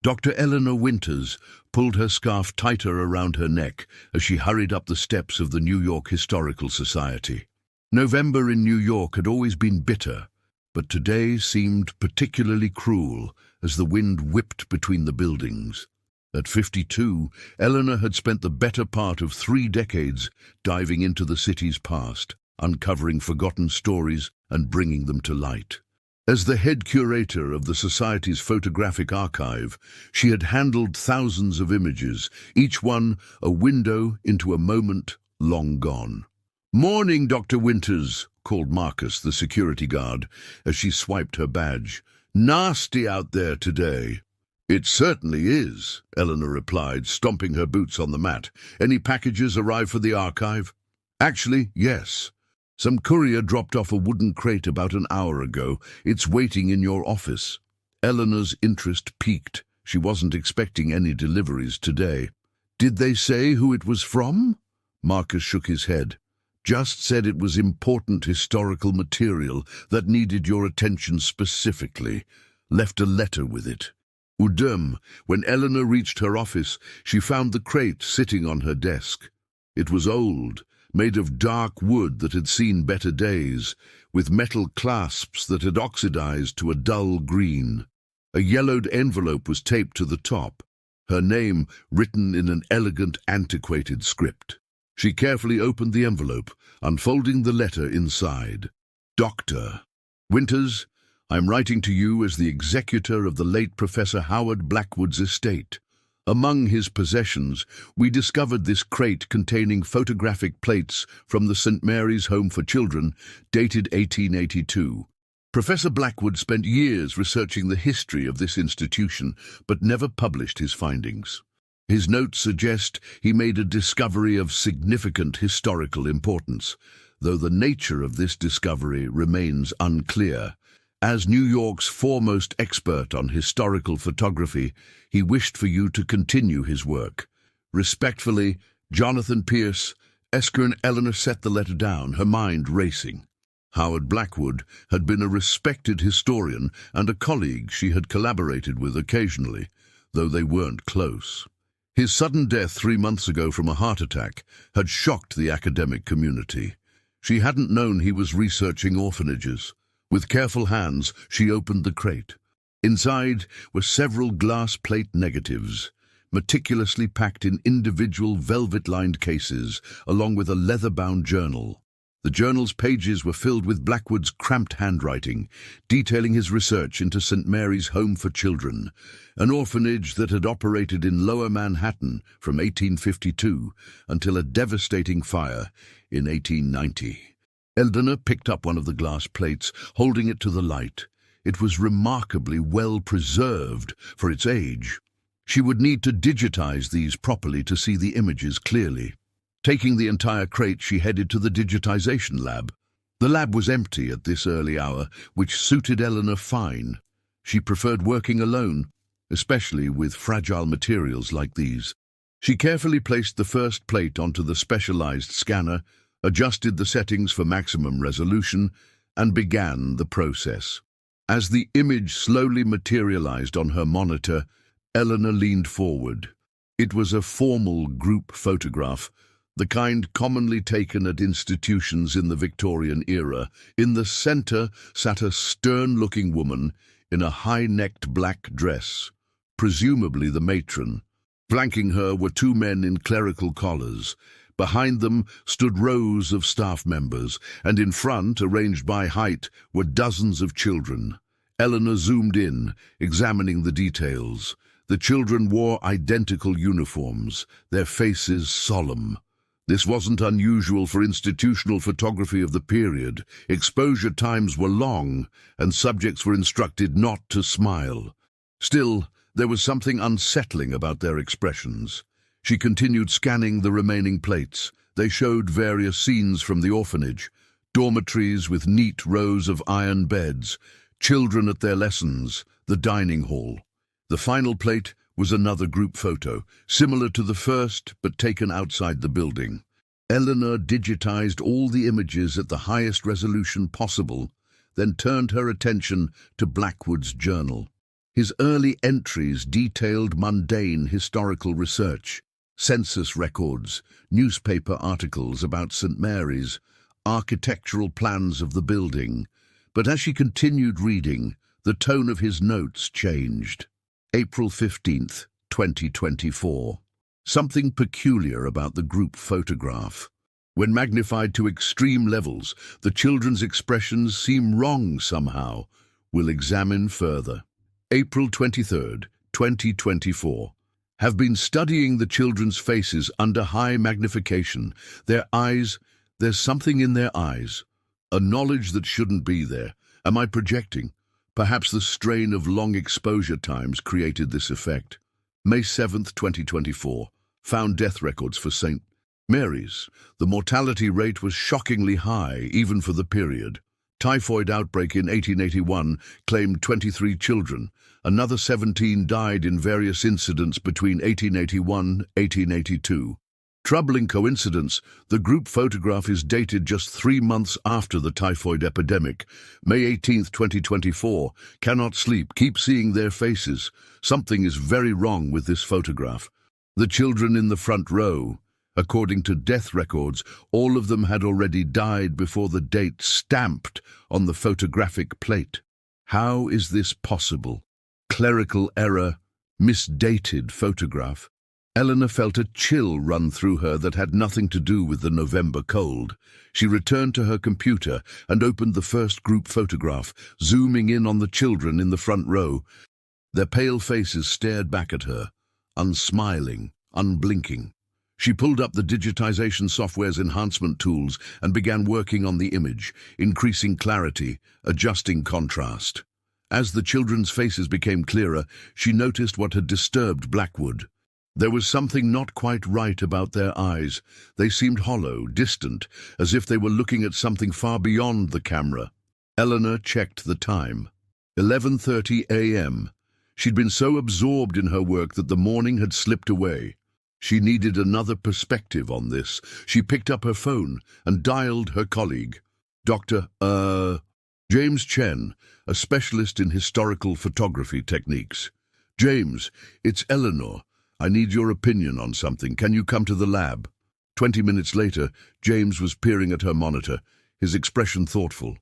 Dr. Eleanor Winters pulled her scarf tighter around her neck as she hurried up the steps of the New York Historical Society. November in New York had always been bitter, but today seemed particularly cruel as the wind whipped between the buildings. At 52, Eleanor had spent the better part of 3 decades diving into the city's past, uncovering forgotten stories and bringing them to light. As the head curator of the Society's photographic archive, she had handled thousands of images, each one a window into a moment long gone. "Morning, Dr. Winters," called Marcus, the security guard, as she swiped her badge. "Nasty out there today." "It certainly is," Eleanor replied, stomping her boots on the mat. "Any packages arrive for the archive?" "Actually, yes. Some courier dropped off a wooden crate about an hour ago. It's waiting in your office." Eleanor's interest piqued. She wasn't expecting any deliveries today. "Did they say who it was from?" Marcus shook his head. "Just said it was important historical material that needed your attention specifically. Left a letter with it." When Eleanor reached her office, she found the crate sitting on her desk. It was old, made of dark wood that had seen better days, with metal clasps that had oxidized to a dull green. A yellowed envelope was taped to the top, her name written in an elegant, antiquated script. She carefully opened the envelope, unfolding the letter inside. "Dr. Winters, I'm writing to you as the executor of the late Professor Howard Blackwood's estate. Among his possessions, we discovered this crate containing photographic plates from the St. Mary's Home for Children, dated 1882. Professor Blackwood spent years researching the history of this institution, but never published his findings. His notes suggest he made a discovery of significant historical importance, though the nature of this discovery remains unclear. As New York's foremost expert on historical photography, he wished for you to continue his work. Respectfully, Jonathan Pierce. Esker. Eleanor set the letter down, her mind racing. Howard Blackwood had been a respected historian and a colleague she had collaborated with occasionally, though they weren't close. His sudden death 3 months ago from a heart attack had shocked the academic community. She hadn't known he was researching orphanages. With careful hands, she opened the crate. Inside were several glass plate negatives, meticulously packed in individual velvet-lined cases, along with a leather-bound journal. The journal's pages were filled with Blackwood's cramped handwriting, detailing his research into St. Mary's Home for Children, an orphanage that had operated in Lower Manhattan from 1852 until a devastating fire in 1890. Eleanor picked up one of the glass plates, holding it to the light. It was remarkably well preserved for its age. She would need to digitize these properly to see the images clearly. Taking the entire crate, she headed to the digitization lab. The lab was empty at this early hour, which suited Eleanor fine. She preferred working alone, especially with fragile materials like these. She carefully placed the first plate onto the specialized scanner, adjusted the settings for maximum resolution, and began the process. As the image slowly materialized on her monitor, Eleanor leaned forward. It was a formal group photograph, the kind commonly taken at institutions in the Victorian era. In the center sat a stern-looking woman in a high-necked black dress, presumably the matron. Flanking her were 2 men in clerical collars. Behind them stood rows of staff members, and in front, arranged by height, were dozens of children. Eleanor zoomed in, examining the details. The children wore identical uniforms, their faces solemn. This wasn't unusual for institutional photography of the period. Exposure times were long, and subjects were instructed not to smile. Still, there was something unsettling about their expressions. She continued scanning the remaining plates. They showed various scenes from the orphanage, dormitories with neat rows of iron beds, children at their lessons, the dining hall. The final plate was another group photo, similar to the first but taken outside the building. Eleanor digitized all the images at the highest resolution possible, then turned her attention to Blackwood's journal. His early entries detailed mundane historical research, census records, newspaper articles about St. Mary's, architectural plans of the building. But as she continued reading, the tone of his notes changed. April 15th, 2024. Something peculiar about the group photograph. When magnified to extreme levels, the children's expressions seem wrong somehow. We'll examine further. April 23rd, 2024. Have been studying the children's faces under high magnification. Their eyes, there's something in their eyes. A knowledge that shouldn't be there. Am I projecting? Perhaps the strain of long exposure times created this effect. May 7th, 2024. Found death records for St. Mary's. The mortality rate was shockingly high, even for the period. Typhoid outbreak in 1881 claimed 23 children. Another 17 died in various incidents between 1881 and 1882. Troubling coincidence, the group photograph is dated just 3 months after the typhoid epidemic. May 18th, 2024. Cannot sleep, keep seeing their faces. Something is very wrong with this photograph. The children in the front row. According to death records, all of them had already died before the date stamped on the photographic plate. How is this possible? Clerical error, misdated photograph. Eleanor felt a chill run through her that had nothing to do with the November cold. She returned to her computer and opened the first group photograph, zooming in on the children in the front row. Their pale faces stared back at her, unsmiling, unblinking. She pulled up the digitization software's enhancement tools and began working on the image, increasing clarity, adjusting contrast. As the children's faces became clearer, she noticed what had disturbed Blackwood. There was something not quite right about their eyes. They seemed hollow, distant, as if they were looking at something far beyond the camera. Eleanor checked the time. 11:30 a.m. She'd been so absorbed in her work that the morning had slipped away. She needed another perspective on this. She picked up her phone and dialed her colleague. Dr. James Chen, a specialist in historical photography techniques. James, it's Eleanor. I need your opinion on something. Can you come to the lab? 20 minutes later, James was peering at her monitor, his expression thoughtful.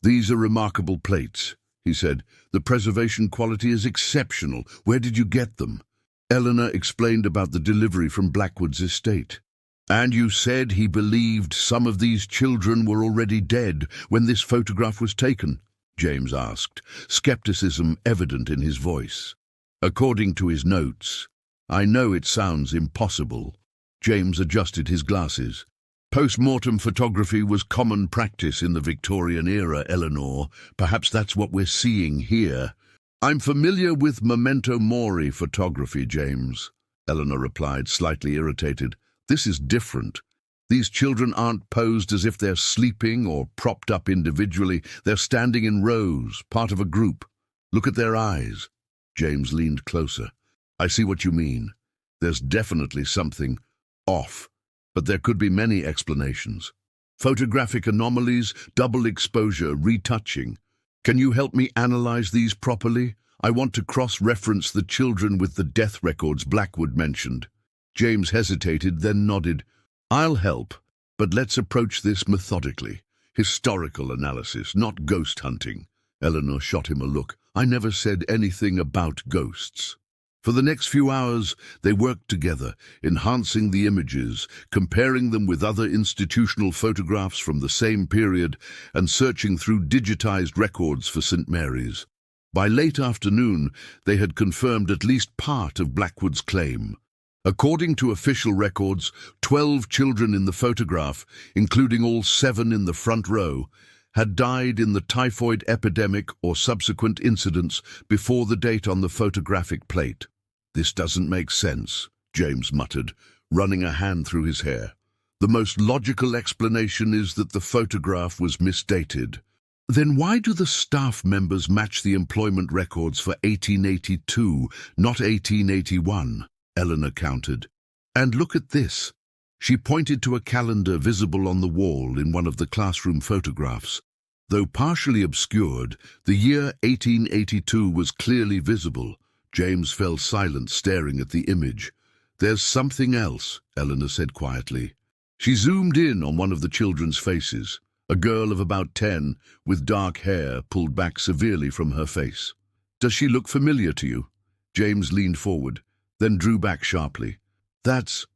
These are remarkable plates, he said. The preservation quality is exceptional. Where did you get them? Eleanor explained about the delivery from Blackwood's estate. And you said he believed some of these children were already dead when this photograph was taken? James asked, skepticism evident in his voice. According to his notes, I know it sounds impossible. James adjusted his glasses. Post-mortem photography was common practice in the Victorian era, Eleanor. Perhaps that's what we're seeing here. I'm familiar with memento mori photography, James, Eleanor replied, slightly irritated. This is different. These children aren't posed as if they're sleeping or propped up individually. They're standing in rows, part of a group. Look at their eyes. James leaned closer. I see what you mean. There's definitely something off, but there could be many explanations. Photographic anomalies, double exposure, retouching. Can you help me analyze these properly? I want to cross-reference the children with the death records Blackwood mentioned. James hesitated, then nodded. I'll help, but let's approach this methodically. Historical analysis, not ghost hunting. Eleanor shot him a look. I never said anything about ghosts. For the next few hours, they worked together, enhancing the images, comparing them with other institutional photographs from the same period, and searching through digitized records for St. Mary's. By late afternoon, they had confirmed at least part of Blackwood's claim. According to official records, 12 children in the photograph, including all 7 in the front row, had died in the typhoid epidemic or subsequent incidents before the date on the photographic plate. This doesn't make sense, James muttered, running a hand through his hair. The most logical explanation is that the photograph was misdated. Then why do the staff members match the employment records for 1882, not 1881? Eleanor countered. And look at this. She pointed to a calendar visible on the wall in one of the classroom photographs. Though partially obscured, the year 1882 was clearly visible. James fell silent, staring at the image. "There's something else," Eleanor said quietly. She zoomed in on one of the children's faces, a girl of about 10, with dark hair pulled back severely from her face. "Does she look familiar to you?" James leaned forward, then drew back sharply. That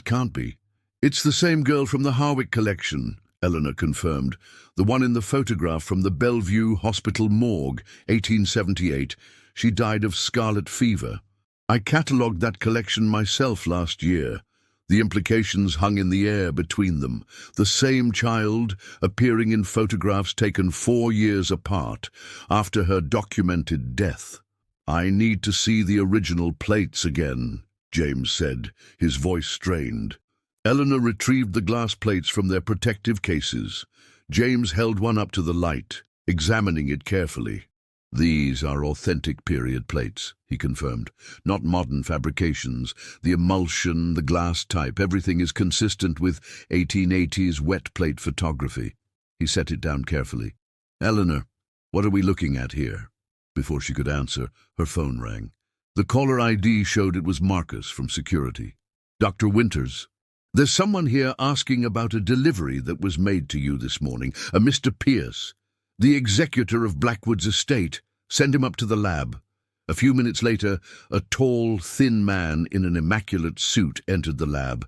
can't be. "It's the same girl from the Harwick collection," Eleanor confirmed. "The one in the photograph from the Bellevue Hospital morgue, 1878. She died of scarlet fever. I catalogued that collection myself last year." The implications hung in the air between them. The same child appearing in photographs taken 4 years apart after her documented death. "I need to see the original plates again," James said, his voice strained. Eleanor retrieved the glass plates from their protective cases. James held one up to the light, examining it carefully. "These are authentic period plates," he confirmed. "Not modern fabrications. The emulsion, the glass type, everything is consistent with 1880s wet plate photography." He set it down carefully. "Eleanor, what are we looking at here?" Before she could answer, her phone rang. The caller ID showed it was Marcus from security. "Dr. Winters, there's someone here asking about a delivery that was made to you this morning, a Mr. Pierce, the executor of Blackwood's estate. Send him up to the lab." A few minutes later, a tall, thin man in an immaculate suit entered the lab.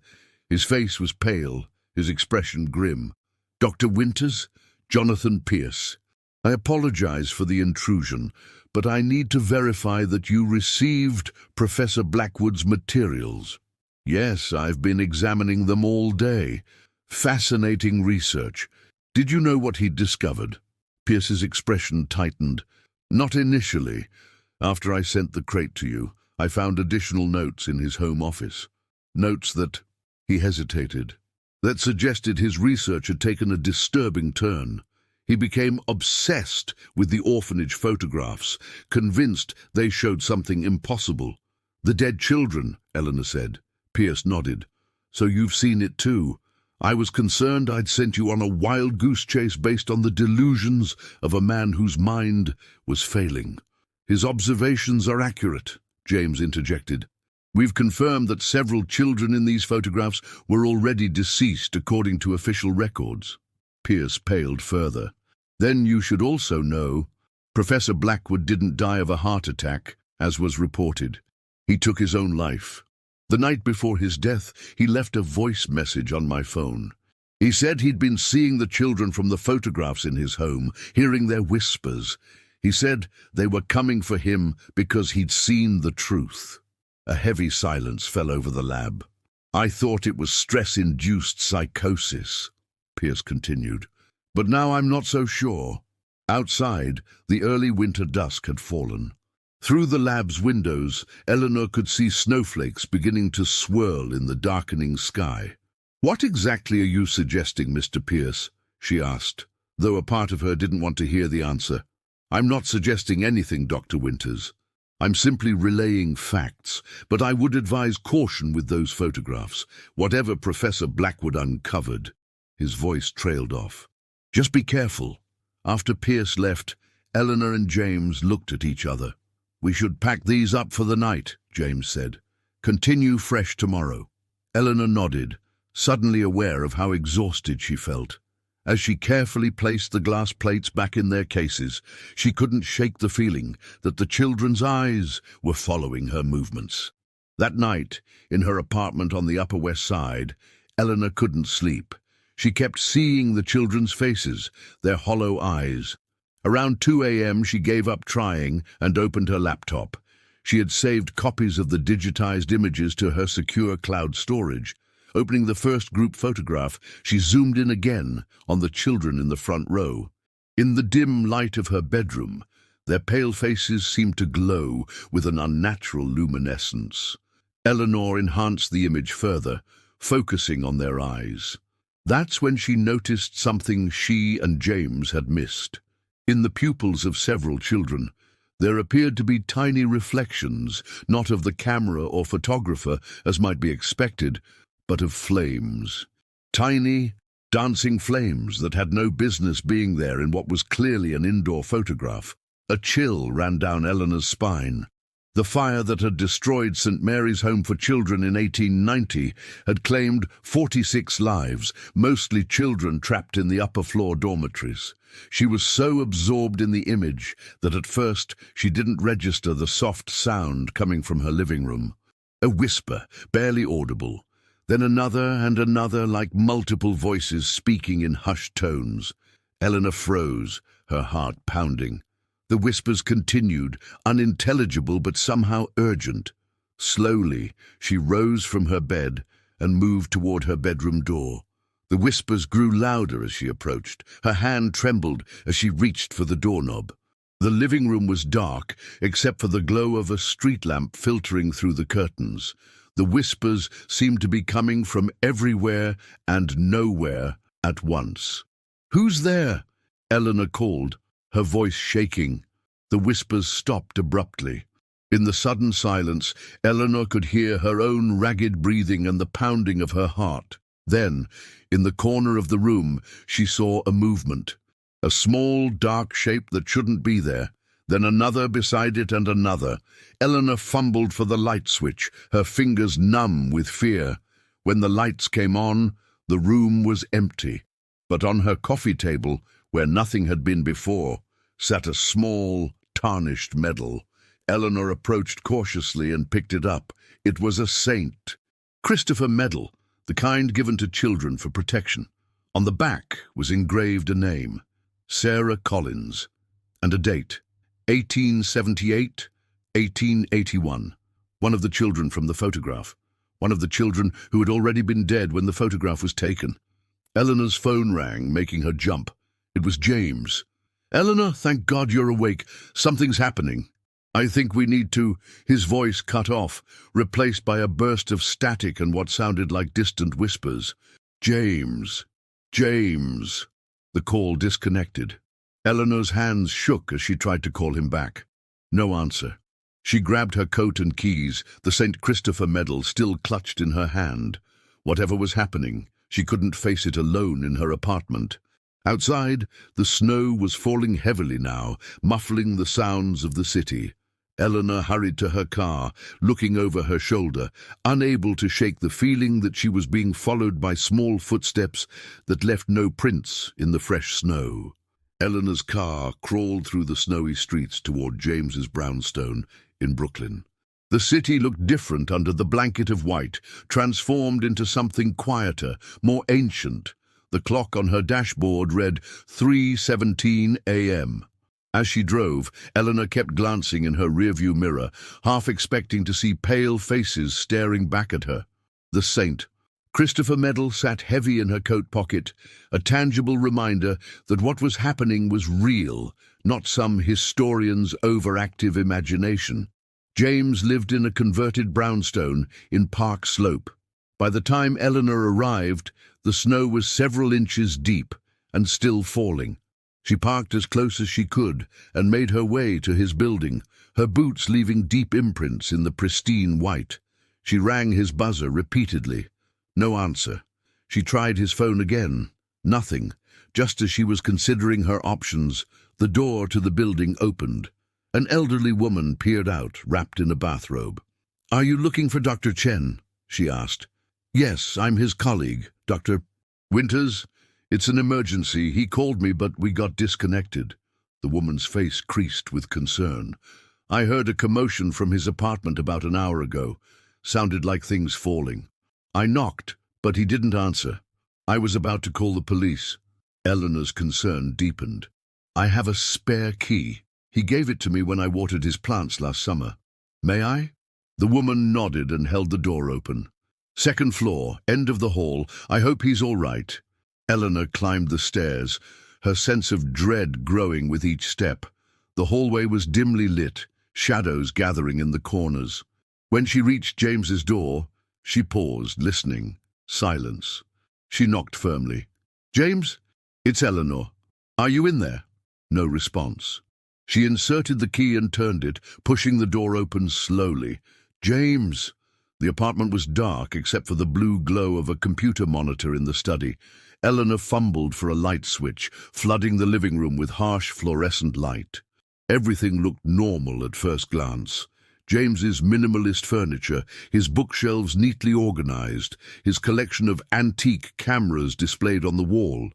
His face was pale, his expression grim. "Dr. Winters? Jonathan Pierce. I apologize for the intrusion, but I need to verify that you received Professor Blackwood's materials." "Yes, I've been examining them all day. Fascinating research. Did you know what he'd discovered?" Pierce's expression tightened. "Not initially. After I sent the crate to you, I found additional notes in his home office. Notes that," he hesitated, "that suggested his research had taken a disturbing turn. He became obsessed with the orphanage photographs, convinced they showed something impossible." "The dead children," Eleanor said. Pierce nodded. "So you've seen it too. I was concerned I'd sent you on a wild goose chase based on the delusions of a man whose mind was failing." "His observations are accurate," James interjected. "We've confirmed that several children in these photographs were already deceased according to official records." Pierce paled further. "Then you should also know, Professor Blackwood didn't die of a heart attack, as was reported. He took his own life. The night before his death, he left a voice message on my phone. He said he'd been seeing the children from the photographs in his home, hearing their whispers. He said they were coming for him because he'd seen the truth." A heavy silence fell over the lab. "I thought it was stress-induced psychosis," Pierce continued. "But now I'm not so sure." Outside, the early winter dusk had fallen. Through the lab's windows, Eleanor could see snowflakes beginning to swirl in the darkening sky. "What exactly are you suggesting, Mr. Pierce?" she asked, though a part of her didn't want to hear the answer. "I'm not suggesting anything, Dr. Winters. I'm simply relaying facts, but I would advise caution with those photographs. Whatever Professor Blackwood uncovered," his voice trailed off. "Just be careful." After Pierce left, Eleanor and James looked at each other. "We should pack these up for the night," James said. "Continue fresh tomorrow." Eleanor nodded, suddenly aware of how exhausted she felt. As she carefully placed the glass plates back in their cases, she couldn't shake the feeling that the children's eyes were following her movements. That night, in her apartment on the Upper West Side, Eleanor couldn't sleep. She kept seeing the children's faces, their hollow eyes. Around 2 a.m. she gave up trying and opened her laptop. She had saved copies of the digitized images to her secure cloud storage. Opening the first group photograph, she zoomed in again on the children in the front row. In the dim light of her bedroom, their pale faces seemed to glow with an unnatural luminescence. Eleanor enhanced the image further, focusing on their eyes. That's when she noticed something she and James had missed. In the pupils of several children, there appeared to be tiny reflections, not of the camera or photographer, as might be expected, but of flames. Tiny, dancing flames that had no business being there in what was clearly an indoor photograph. A chill ran down Eleanor's spine. The fire that had destroyed St. Mary's Home for Children in 1890 had claimed 46 lives, mostly children trapped in the upper-floor dormitories. She was so absorbed in the image that at first she didn't register the soft sound coming from her living room. A whisper, barely audible, then another and another, like multiple voices speaking in hushed tones. Eleanor froze, her heart pounding. The whispers continued, unintelligible but somehow urgent. Slowly, she rose from her bed and moved toward her bedroom door. The whispers grew louder as she approached. Her hand trembled as she reached for the doorknob. The living room was dark, except for the glow of a street lamp filtering through the curtains. The whispers seemed to be coming from everywhere and nowhere at once. "Who's there?" Eleanor called, her voice shaking. The whispers stopped abruptly. In the sudden silence, Eleanor could hear her own ragged breathing and the pounding of her heart. Then, in the corner of the room, she saw a movement. A small, dark shape that shouldn't be there. Then another beside it and another. Eleanor fumbled for the light switch, her fingers numb with fear. When the lights came on, the room was empty. But on her coffee table, where nothing had been before, sat a small, tarnished medal. Eleanor approached cautiously and picked it up. It was a saint. Christopher medal, the kind given to children for protection. On the back was engraved a name, Sarah Collins, and a date, 1878, 1881. One of the children from the photograph. One of the children who had already been dead when the photograph was taken. Eleanor's phone rang, making her jump. It was James. "Eleanor, thank God you're awake. Something's happening." "I think we need to—" His voice cut off, replaced by a burst of static and what sounded like distant whispers. "James. James." The call disconnected. Eleanor's hands shook as she tried to call him back. No answer. She grabbed her coat and keys, the St. Christopher medal still clutched in her hand. Whatever was happening, she couldn't face it alone in her apartment. Outside, the snow was falling heavily now, muffling the sounds of the city. Eleanor hurried to her car, looking over her shoulder, unable to shake the feeling that she was being followed by small footsteps that left no prints in the fresh snow. Eleanor's car crawled through the snowy streets toward James's brownstone in Brooklyn. The city looked different under the blanket of white, transformed into something quieter, more ancient. The clock on her dashboard read 3:17 a.m. As she drove, Eleanor kept glancing in her rearview mirror, half expecting to see pale faces staring back at her. The saint. Christopher medal sat heavy in her coat pocket, a tangible reminder that what was happening was real, not some historian's overactive imagination. James lived in a converted brownstone in Park Slope. By the time Eleanor arrived, the snow was several inches deep and still falling. She parked as close as she could and made her way to his building, her boots leaving deep imprints in the pristine white. She rang his buzzer repeatedly. No answer. She tried his phone again. Nothing. Just as she was considering her options, the door to the building opened. An elderly woman peered out, wrapped in a bathrobe. "Are you looking for Dr. Chen?" she asked. "Yes, I'm his colleague, Dr. Winters. It's an emergency. He called me, but we got disconnected." The woman's face creased with concern. "I heard a commotion from his apartment about an hour ago. Sounded like things falling. I knocked, but he didn't answer. I was about to call the police." Eleanor's concern deepened. "I have a spare key. He gave it to me when I watered his plants last summer. May I?" The woman nodded and held the door open. "Second floor, end of the hall. I hope he's all right." Eleanor climbed the stairs, her sense of dread growing with each step. The hallway was dimly lit, shadows gathering in the corners. When she reached James's door, she paused, listening. Silence. She knocked firmly. "James? It's Eleanor. Are you in there?" No response. She inserted the key and turned it, pushing the door open slowly. "James!" The apartment was dark except for the blue glow of a computer monitor in the study. Eleanor fumbled for a light switch, flooding the living room with harsh fluorescent light. Everything looked normal at first glance. James's minimalist furniture, his bookshelves neatly organized, his collection of antique cameras displayed on the wall.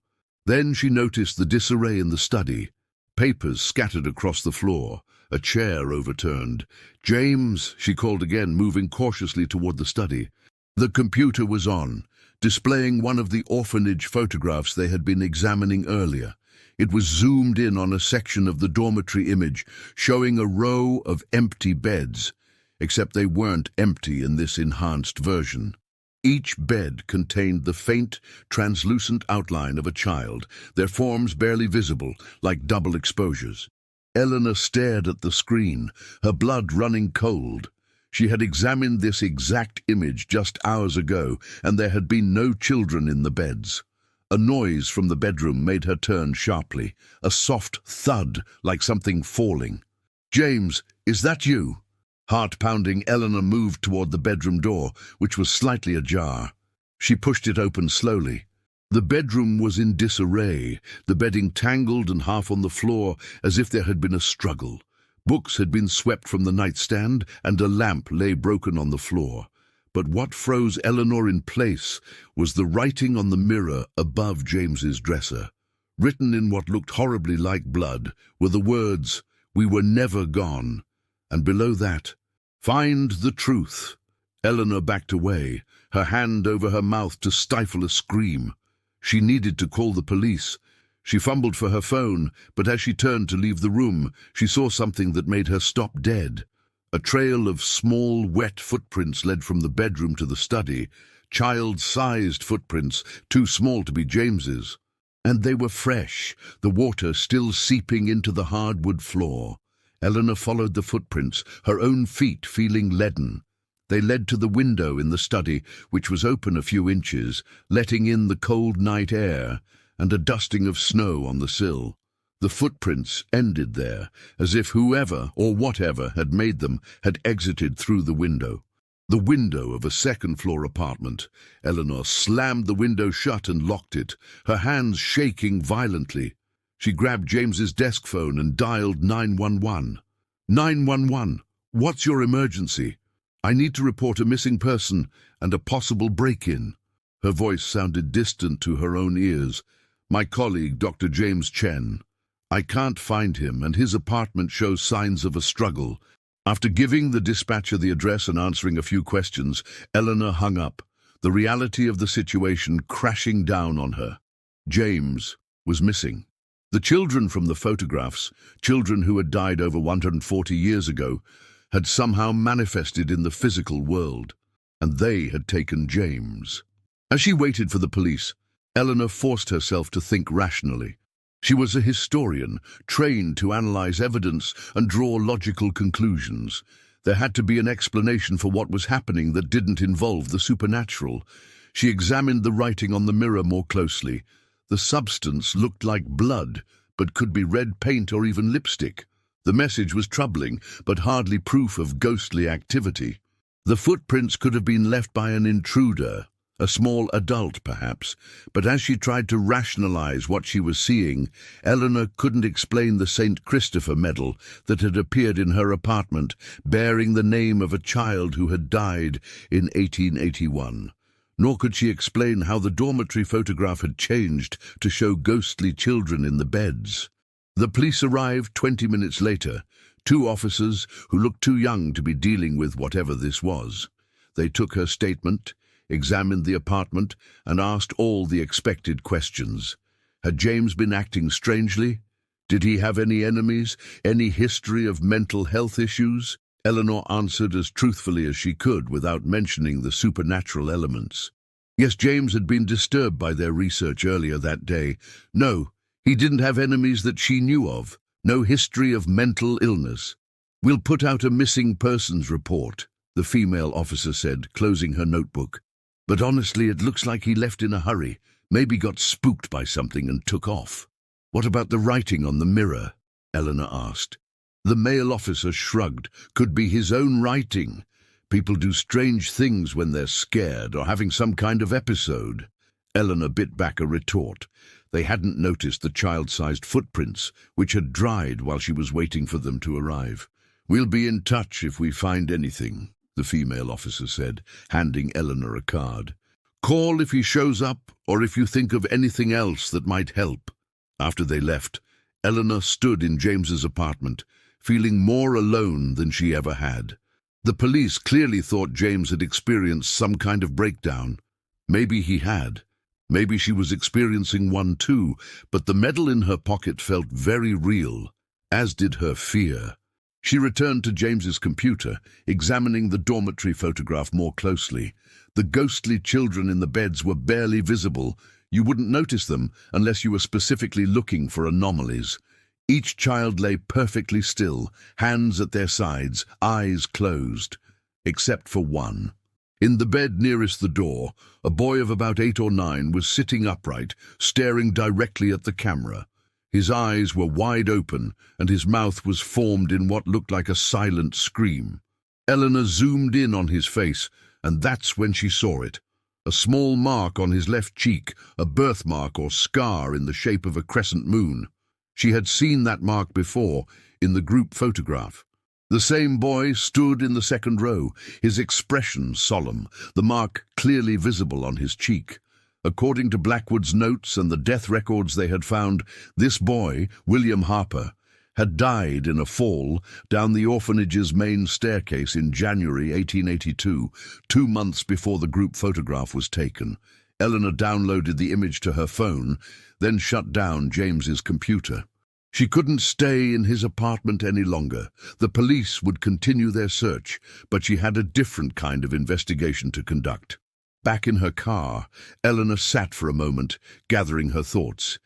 Then she noticed the disarray in the study. Papers scattered across the floor, a chair overturned. "James," she called again, moving cautiously toward the study. The computer was on, displaying one of the orphanage photographs they had been examining earlier. It was zoomed in on a section of the dormitory image, showing a row of empty beds, except they weren't empty in this enhanced version. Each bed contained the faint, translucent outline of a child, their forms barely visible, like double exposures. Eleanor stared at the screen, her blood running cold. She had examined this exact image just hours ago, and there had been no children in the beds. A noise from the bedroom made her turn sharply, a soft thud like something falling. "James, is that you?" Heart-pounding, Eleanor moved toward the bedroom door, which was slightly ajar. She pushed it open slowly. The bedroom was in disarray, the bedding tangled and half on the floor, as if there had been a struggle. Books had been swept from the nightstand, and a lamp lay broken on the floor. But what froze Eleanor in place was the writing on the mirror above James's dresser. Written in what looked horribly like blood were the words, "We were never gone." And below that, "Find the truth." Eleanor backed away, her hand over her mouth to stifle a scream. She needed to call the police. She fumbled for her phone, but as she turned to leave the room, she saw something that made her stop dead. A trail of small, wet footprints led from the bedroom to the study, child-sized footprints, too small to be James's. And they were fresh, the water still seeping into the hardwood floor. Eleanor followed the footprints, her own feet feeling leaden. They led to the window in the study, which was open a few inches, letting in the cold night air and a dusting of snow on the sill. The footprints ended there, as if whoever or whatever had made them had exited through the window. The window of a second-floor apartment. Eleanor slammed the window shut and locked it, her hands shaking violently. She grabbed James's desk phone and dialed 911. 911, what's your emergency? I need to report a missing person and a possible break-in. Her voice sounded distant to her own ears. My colleague, Dr. James Chen. I can't find him, and his apartment shows signs of a struggle. After giving the dispatcher the address and answering a few questions, Eleanor hung up, the reality of the situation crashing down on her. James was missing. The children from the photographs, children who had died over 140 years ago, had somehow manifested in the physical world, and they had taken James. As she waited for the police, Eleanor forced herself to think rationally. She was a historian, trained to analyze evidence and draw logical conclusions. There had to be an explanation for what was happening that didn't involve the supernatural. She examined the writing on the mirror more closely. The substance looked like blood, but could be red paint or even lipstick. The message was troubling, but hardly proof of ghostly activity. The footprints could have been left by an intruder, a small adult perhaps, but as she tried to rationalize what she was seeing, Eleanor couldn't explain the St. Christopher medal that had appeared in her apartment, bearing the name of a child who had died in 1881. Nor could she explain how the dormitory photograph had changed to show ghostly children in the beds. The police arrived 20 minutes later, 2 officers who looked too young to be dealing with whatever this was. They took her statement, examined the apartment, and asked all the expected questions. Had James been acting strangely? Did he have any enemies, any history of mental health issues? Eleanor answered as truthfully as she could without mentioning the supernatural elements. Yes, James had been disturbed by their research earlier that day. No, he didn't have enemies that she knew of. No history of mental illness. We'll put out a missing persons report, the female officer said, closing her notebook. But honestly, it looks like he left in a hurry, maybe got spooked by something and took off. What about the writing on the mirror? Eleanor asked. The male officer shrugged. Could be his own writing. People do strange things when they're scared or having some kind of episode. Eleanor bit back a retort. They hadn't noticed the child-sized footprints, which had dried while she was waiting for them to arrive. "We'll be in touch if we find anything," the female officer said, handing Eleanor a card. "Call if he shows up or if you think of anything else that might help." After they left, Eleanor stood in James's apartment, feeling more alone than she ever had. The police clearly thought James had experienced some kind of breakdown. Maybe he had. Maybe she was experiencing one too, but the medal in her pocket felt very real, as did her fear. She returned to James's computer, examining the dormitory photograph more closely. The ghostly children in the beds were barely visible. You wouldn't notice them unless you were specifically looking for anomalies. Each child lay perfectly still, hands at their sides, eyes closed, except for one. In the bed nearest the door, a boy of about 8 or 9 was sitting upright, staring directly at the camera. His eyes were wide open, and his mouth was formed in what looked like a silent scream. Eleanor zoomed in on his face, and that's when she saw it. A small mark on his left cheek, a birthmark or scar in the shape of a crescent moon. She had seen that mark before, in the group photograph. The same boy stood in the second row, his expression solemn, the mark clearly visible on his cheek. According to Blackwood's notes and the death records they had found, this boy, William Harper, had died in a fall down the orphanage's main staircase in January 1882, 2 months before the group photograph was taken. Eleanor downloaded the image to her phone, then shut down James's computer. She couldn't stay in his apartment any longer. The police would continue their search, but she had a different kind of investigation to conduct. Back in her car, Eleanor sat for a moment, gathering her thoughts.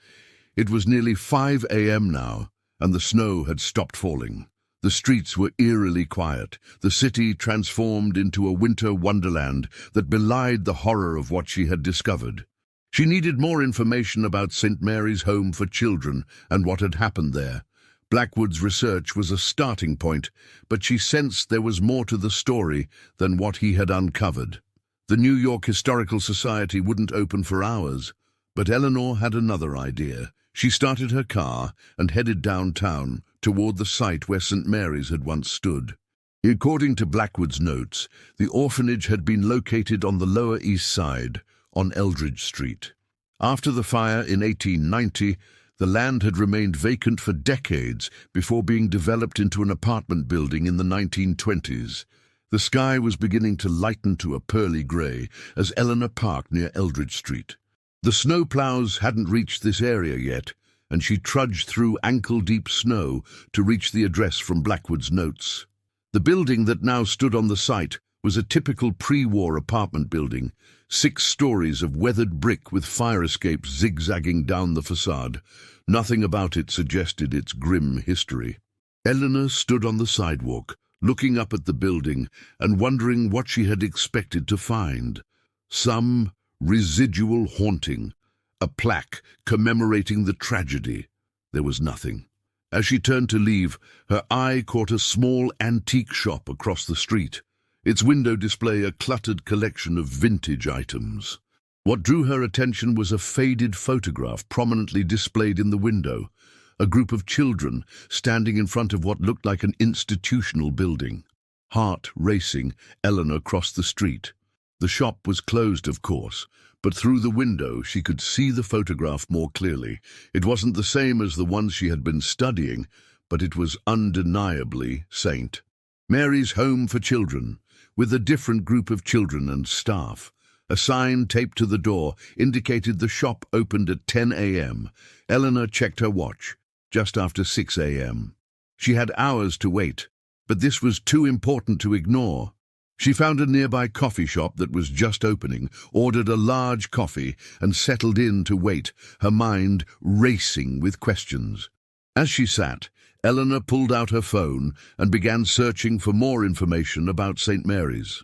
It was nearly 5 a.m. now, and the snow had stopped falling. The streets were eerily quiet, the city transformed into a winter wonderland that belied the horror of what she had discovered. She needed more information about St. Mary's Home for Children and what had happened there. Blackwood's research was a starting point, but she sensed there was more to the story than what he had uncovered. The New York Historical Society wouldn't open for hours, but Eleanor had another idea. She started her car and headed downtown toward the site where St. Mary's had once stood. According to Blackwood's notes, the orphanage had been located on the Lower East Side, on Eldridge Street. After the fire in 1890, the land had remained vacant for decades before being developed into an apartment building in the 1920s. The sky was beginning to lighten to a pearly grey as Eleanor parked near Eldridge Street. The snowplows hadn't reached this area yet, and she trudged through ankle-deep snow to reach the address from Blackwood's notes. The building that now stood on the site was a typical pre-war apartment building, 6 stories of weathered brick with fire escapes zigzagging down the facade. Nothing about it suggested its grim history. Eleanor stood on the sidewalk, looking up at the building and wondering what she had expected to find. Some residual haunting, a plaque commemorating the tragedy. There was nothing. As she turned to leave, her eye caught a small antique shop across the street. Its window displayed a cluttered collection of vintage items. What drew her attention was a faded photograph prominently displayed in the window, a group of children standing in front of what looked like an institutional building. Heart racing, Eleanor crossed the street. The shop was closed, of course, but through the window she could see the photograph more clearly. It wasn't the same as the ones she had been studying, but it was undeniably St. Mary's Home for Children, with a different group of children and staff. A sign taped to the door indicated the shop opened at 10 a.m. Eleanor checked her watch, just after 6 a.m. She had hours to wait, but this was too important to ignore. She found a nearby coffee shop that was just opening, ordered a large coffee, and settled in to wait, her mind racing with questions. As she sat, Eleanor pulled out her phone and began searching for more information about St. Mary's.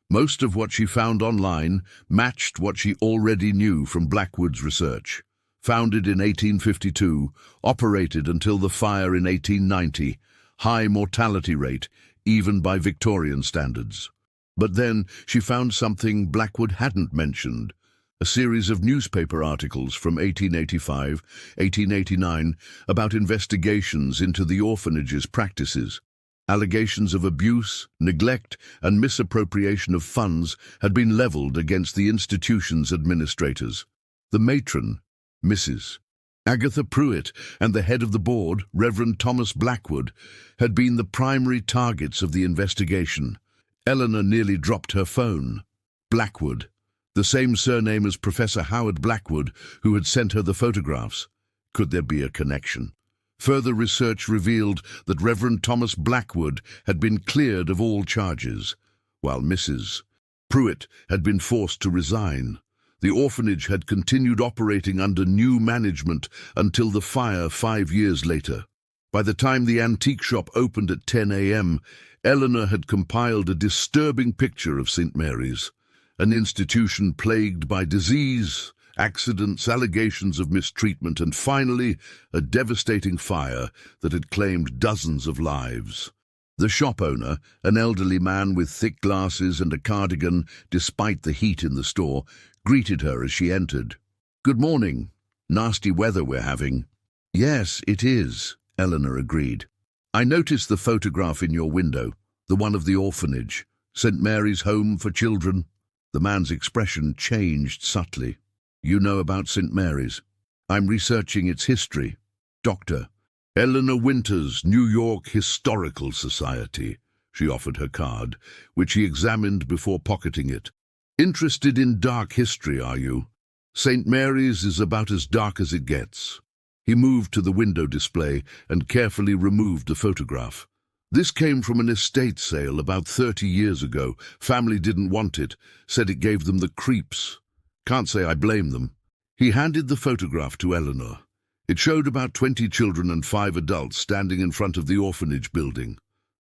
Most of what she found online matched what she already knew from Blackwood's research. Founded in 1852, operated until the fire in 1890, high mortality rate, even by Victorian standards. But then she found something Blackwood hadn't mentioned, a series of newspaper articles from 1885, 1889 about investigations into the orphanage's practices. Allegations of abuse, neglect, and misappropriation of funds had been leveled against the institution's administrators. The matron, Mrs. Agatha Pruitt, and the head of the board, Reverend Thomas Blackwood, had been the primary targets of the investigation. Eleanor nearly dropped her phone. Blackwood, the same surname as Professor Howard Blackwood, who had sent her the photographs. Could there be a connection? Further research revealed that Reverend Thomas Blackwood had been cleared of all charges, while Mrs. Pruitt had been forced to resign. The orphanage had continued operating under new management until the fire 5 years later. By the time the antique shop opened at 10 a.m., Eleanor had compiled a disturbing picture of St. Mary's, an institution plagued by disease, accidents, allegations of mistreatment, and finally, a devastating fire that had claimed dozens of lives. The shop owner, an elderly man with thick glasses and a cardigan despite the heat in the store, greeted her as she entered. "Good morning. Nasty weather we're having." "Yes, it is," Eleanor agreed. "I noticed the photograph in your window, the one of the orphanage, St. Mary's Home for Children." The man's expression changed subtly. "You know about St. Mary's?" "I'm researching its history." "Dr. Eleanor Winters, New York Historical Society." She offered her card, which he examined before pocketing it. "Interested in dark history, are you? St. Mary's is about as dark as it gets." He moved to the window display and carefully removed the photograph. "This came from an estate sale about 30 years ago. Family didn't want it, said it gave them the creeps. Can't say I blame them." He handed the photograph to Eleanor. It showed about 20 children and 5 adults standing in front of the orphanage building.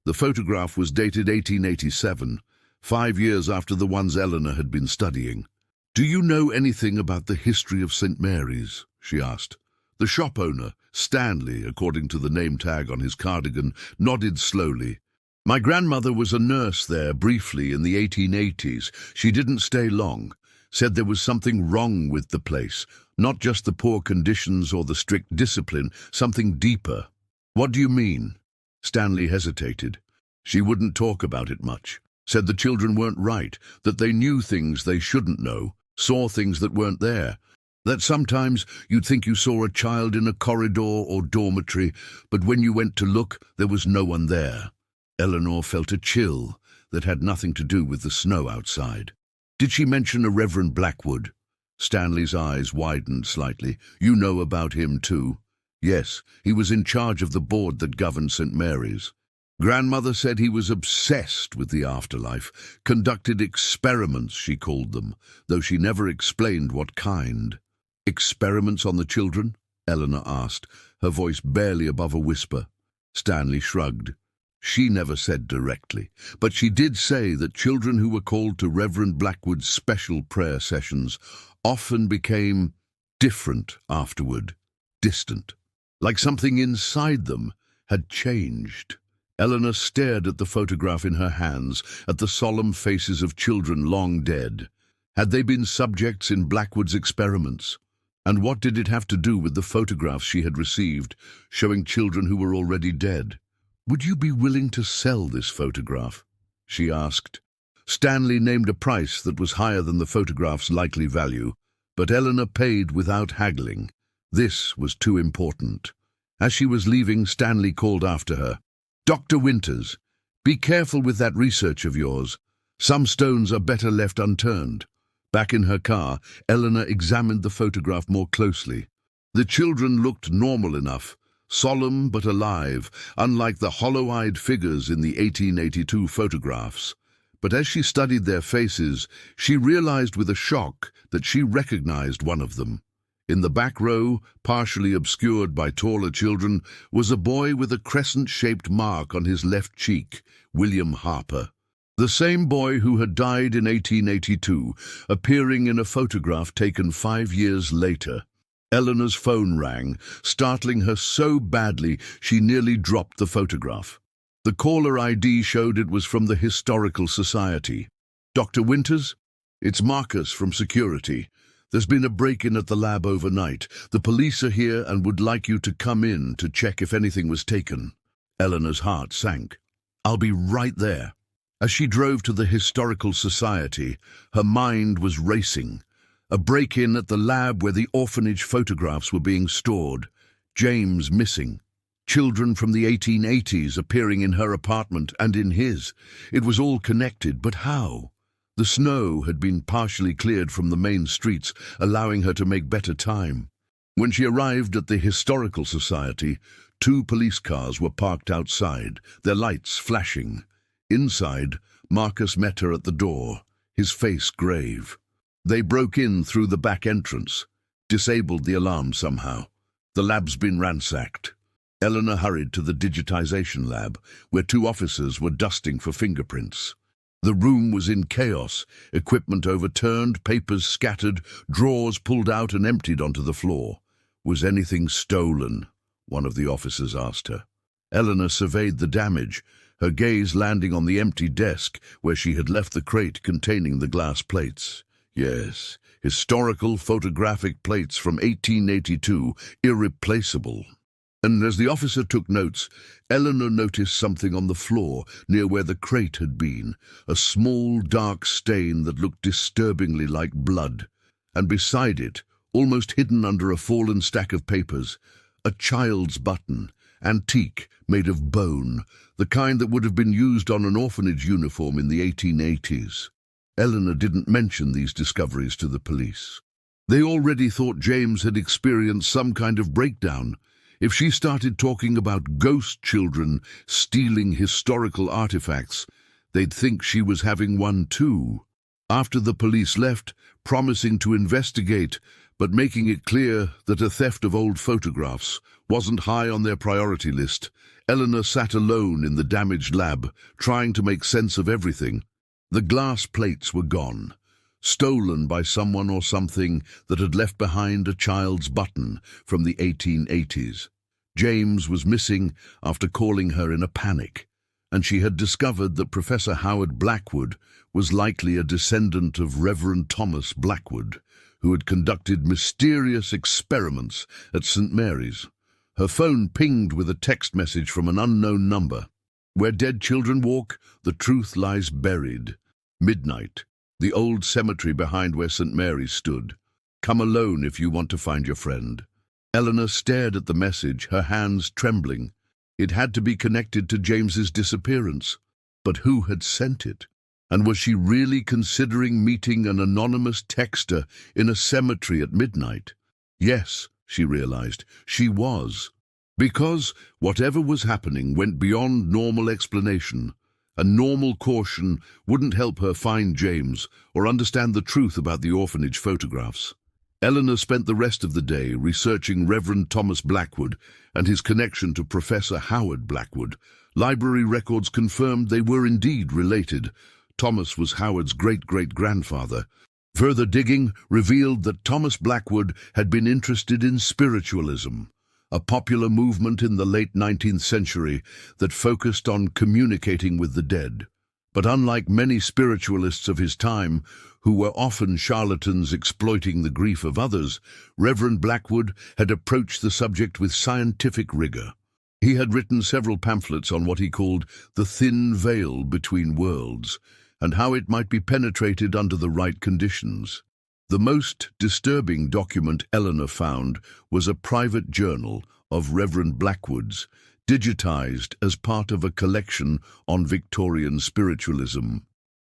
The photograph was dated 1887, 5 years after the ones Eleanor had been studying. "Do you know anything about the history of St. Mary's?" she asked. The shop owner, Stanley, according to the name tag on his cardigan, nodded slowly. "My grandmother was a nurse there briefly in the 1880s. She didn't stay long. Said there was something wrong with the place, not just the poor conditions or the strict discipline, something deeper." "What do you mean?" Stanley hesitated. "She wouldn't talk about it much. Said the children weren't right, that they knew things they shouldn't know, saw things that weren't there. That sometimes you'd think you saw a child in a corridor or dormitory, but when you went to look, there was no one there." Eleanor felt a chill that had nothing to do with the snow outside. "Did she mention a Reverend Blackwood?" Stanley's eyes widened slightly. "You know about him too?" "Yes, he was in charge of the board that governed St. Mary's. Grandmother said he was obsessed with the afterlife, conducted experiments, she called them, though she never explained what kind." "Experiments on the children?" Eleanor asked, her voice barely above a whisper. Stanley shrugged. "She never said directly, but she did say that children who were called to Reverend Blackwood's special prayer sessions often became different afterward, distant, like something inside them had changed." Eleanor stared at the photograph in her hands, at the solemn faces of children long dead. Had they been subjects in Blackwood's experiments? And what did it have to do with the photographs she had received, showing children who were already dead? "Would you be willing to sell this photograph?" she asked. Stanley named a price that was higher than the photograph's likely value, but Eleanor paid without haggling. This was too important. As she was leaving, Stanley called after her. "Dr. Winters, be careful with that research of yours. Some stones are better left unturned." Back in her car, Eleanor examined the photograph more closely. The children looked normal enough, solemn but alive, unlike the hollow-eyed figures in the 1882 photographs. But as she studied their faces, she realized with a shock that she recognized one of them. In the back row, partially obscured by taller children, was a boy with a crescent-shaped mark on his left cheek, William Harper. The same boy who had died in 1882, appearing in a photograph taken 5 years later. Eleanor's phone rang, startling her so badly she nearly dropped the photograph. The caller ID showed it was from the Historical Society. Dr. Winters? It's Marcus from security. There's been a break-in at the lab overnight. The police are here and would like you to come in to check if anything was taken. Eleanor's heart sank. I'll be right there. As she drove to the Historical Society, her mind was racing. A break-in at the lab where the orphanage photographs were being stored. James missing. Children from the 1880s appearing in her apartment and in his. It was all connected, but how? The snow had been partially cleared from the main streets, allowing her to make better time. When she arrived at the Historical Society, 2 police cars were parked outside, their lights flashing. Inside, Marcus met her at the door, his face grave. They broke in through the back entrance, disabled the alarm somehow. The lab's been ransacked. Eleanor hurried to the digitization lab, where 2 officers were dusting for fingerprints. The room was in chaos, equipment overturned, papers scattered, drawers pulled out and emptied onto the floor. Was anything stolen? One of the officers asked her. Eleanor surveyed the damage, her gaze landing on the empty desk where she had left the crate containing the glass plates. Yes, historical photographic plates from 1882, irreplaceable. And as the officer took notes, Eleanor noticed something on the floor near where the crate had been, a small dark stain that looked disturbingly like blood. And beside it, almost hidden under a fallen stack of papers, a child's button, antique, made of bone, the kind that would have been used on an orphanage uniform in the 1880s. Eleanor didn't mention these discoveries to the police. They already thought James had experienced some kind of breakdown. If she started talking about ghost children stealing historical artifacts, they'd think she was having one too. After the police left, promising to investigate, but making it clear that a theft of old photographs wasn't high on their priority list, Eleanor sat alone in the damaged lab, trying to make sense of everything. The glass plates were gone, stolen by someone or something that had left behind a child's button from the 1880s. James was missing after calling her in a panic, and she had discovered that Professor Howard Blackwood was likely a descendant of Reverend Thomas Blackwood, who had conducted mysterious experiments at St. Mary's. Her phone pinged with a text message from an unknown number. Where dead children walk, the truth lies buried. Midnight. The old cemetery behind where St. Mary's stood. Come alone if you want to find your friend. Eleanor stared at the message, her hands trembling. It had to be connected to James's disappearance. But who had sent it? And was she really considering meeting an anonymous texter in a cemetery at midnight? Yes, she realized, she was. Because whatever was happening went beyond normal explanation. A normal caution wouldn't help her find James or understand the truth about the orphanage photographs. Eleanor spent the rest of the day researching Reverend Thomas Blackwood and his connection to Professor Howard Blackwood. Library records confirmed they were indeed related. Thomas was Howard's great-great-grandfather. Further digging revealed that Thomas Blackwood had been interested in spiritualism, a popular movement in the late 19th century that focused on communicating with the dead. But unlike many spiritualists of his time, who were often charlatans exploiting the grief of others, Reverend Blackwood had approached the subject with scientific rigor. He had written several pamphlets on what he called the thin veil between worlds, and how it might be penetrated under the right conditions. The most disturbing document Eleanor found was a private journal of Reverend Blackwood's, digitized as part of a collection on Victorian spiritualism.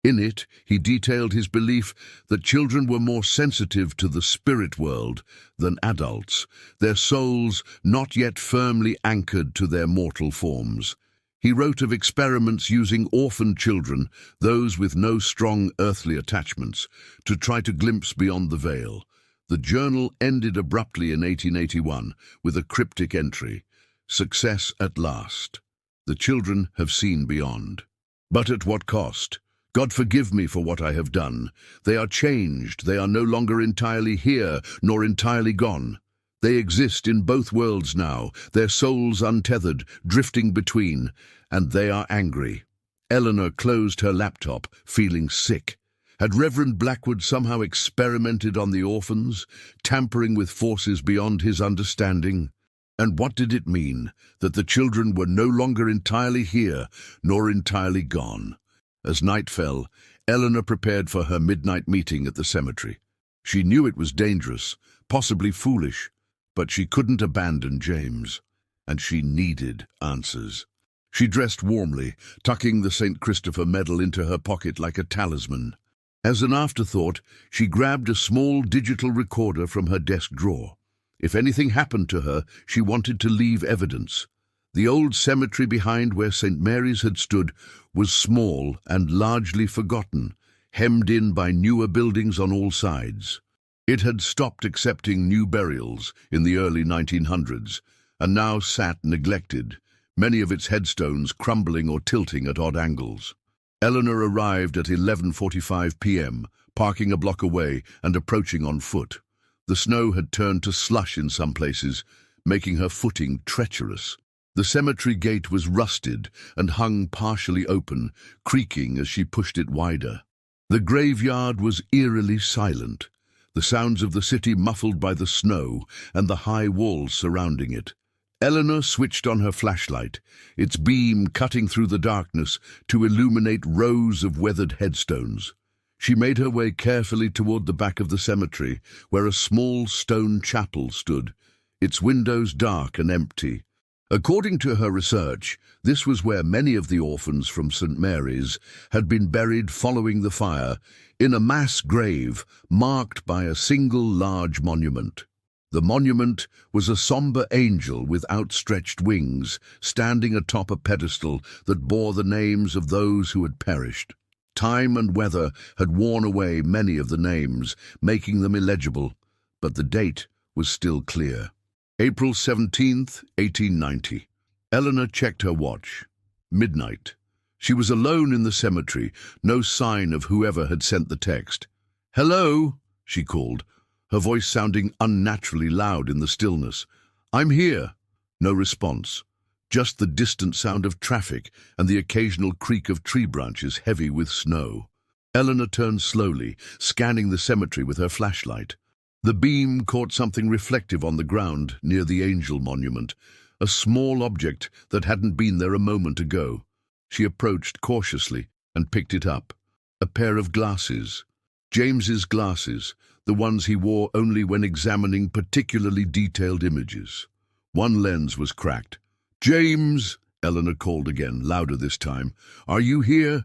In it, he detailed his belief that children were more sensitive to the spirit world than adults, their souls not yet firmly anchored to their mortal forms. He wrote of experiments using orphan children, those with no strong earthly attachments, to try to glimpse beyond the veil. The journal ended abruptly in 1881 with a cryptic entry: "Success at last. The children have seen beyond. But at what cost? God forgive me for what I have done. They are changed. They are no longer entirely here, nor entirely gone. They exist in both worlds now, their souls untethered, drifting between, and they are angry." Eleanor closed her laptop, feeling sick. Had Reverend Blackwood somehow experimented on the orphans, tampering with forces beyond his understanding? And what did it mean that the children were no longer entirely here, nor entirely gone? As night fell, Eleanor prepared for her midnight meeting at the cemetery. She knew it was dangerous, possibly foolish, but she couldn't abandon James, and she needed answers. She dressed warmly, tucking the St. Christopher medal into her pocket like a talisman. As an afterthought, she grabbed a small digital recorder from her desk drawer. If anything happened to her, she wanted to leave evidence. The old cemetery behind where St. Mary's had stood was small and largely forgotten, hemmed in by newer buildings on all sides. It had stopped accepting new burials in the early 1900s, and now sat neglected, many of its headstones crumbling or tilting at odd angles. Eleanor arrived at 11:45 p.m., parking a block away and approaching on foot. The snow had turned to slush in some places, making her footing treacherous. The cemetery gate was rusted and hung partially open, creaking as she pushed it wider. The graveyard was eerily silent, the sounds of the city muffled by the snow and the high walls surrounding it. Eleanor switched on her flashlight, its beam cutting through the darkness to illuminate rows of weathered headstones. She made her way carefully toward the back of the cemetery, where a small stone chapel stood, its windows dark and empty. According to her research, this was where many of the orphans from St. Mary's had been buried following the fire, in a mass grave marked by a single large monument. The monument was a somber angel with outstretched wings, standing atop a pedestal that bore the names of those who had perished. Time and weather had worn away many of the names, making them illegible, but the date was still clear. April 17th, 1890. Eleanor checked her watch. Midnight. She was alone in the cemetery, no sign of whoever had sent the text. "Hello," she called, her voice sounding unnaturally loud in the stillness. "I'm here." No response. Just the distant sound of traffic and the occasional creak of tree branches heavy with snow. Eleanor turned slowly, scanning the cemetery with her flashlight. The beam caught something reflective on the ground near the angel monument, a small object that hadn't been there a moment ago. She approached cautiously and picked it up. A pair of glasses. James's glasses, the ones he wore only when examining particularly detailed images. One lens was cracked. "James," Eleanor called again, louder this time. "Are you here?"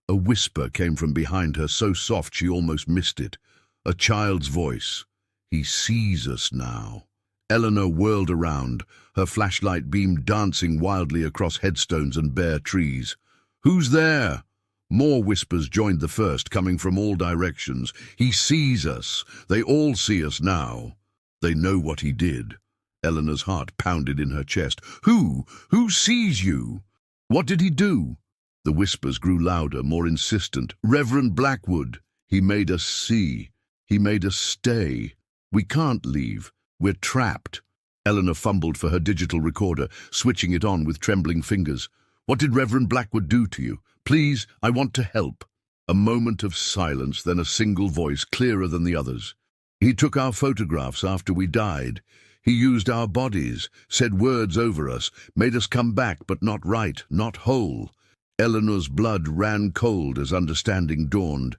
A whisper came from behind her, so soft she almost missed it. A child's voice. "He sees us now." Eleanor whirled around, her flashlight beam dancing wildly across headstones and bare trees. "Who's there?" More whispers joined the first, coming from all directions. "He sees us. They all see us now. They know what he did." Eleanor's heart pounded in her chest. Who? Who sees you? What did he do?" The whispers grew louder, more insistent. "Reverend Blackwood. He made us see. He made us stay. We can't leave. We're trapped." Eleanor fumbled for her digital recorder, switching it on with trembling fingers. "What did Reverend Blackwood do to you? Please, I want to help." A moment of silence, then a single voice, clearer than the others. "He took our photographs after we died. He used our bodies, said words over us, made us come back, but not right, not whole." Eleanor's blood ran cold as understanding dawned.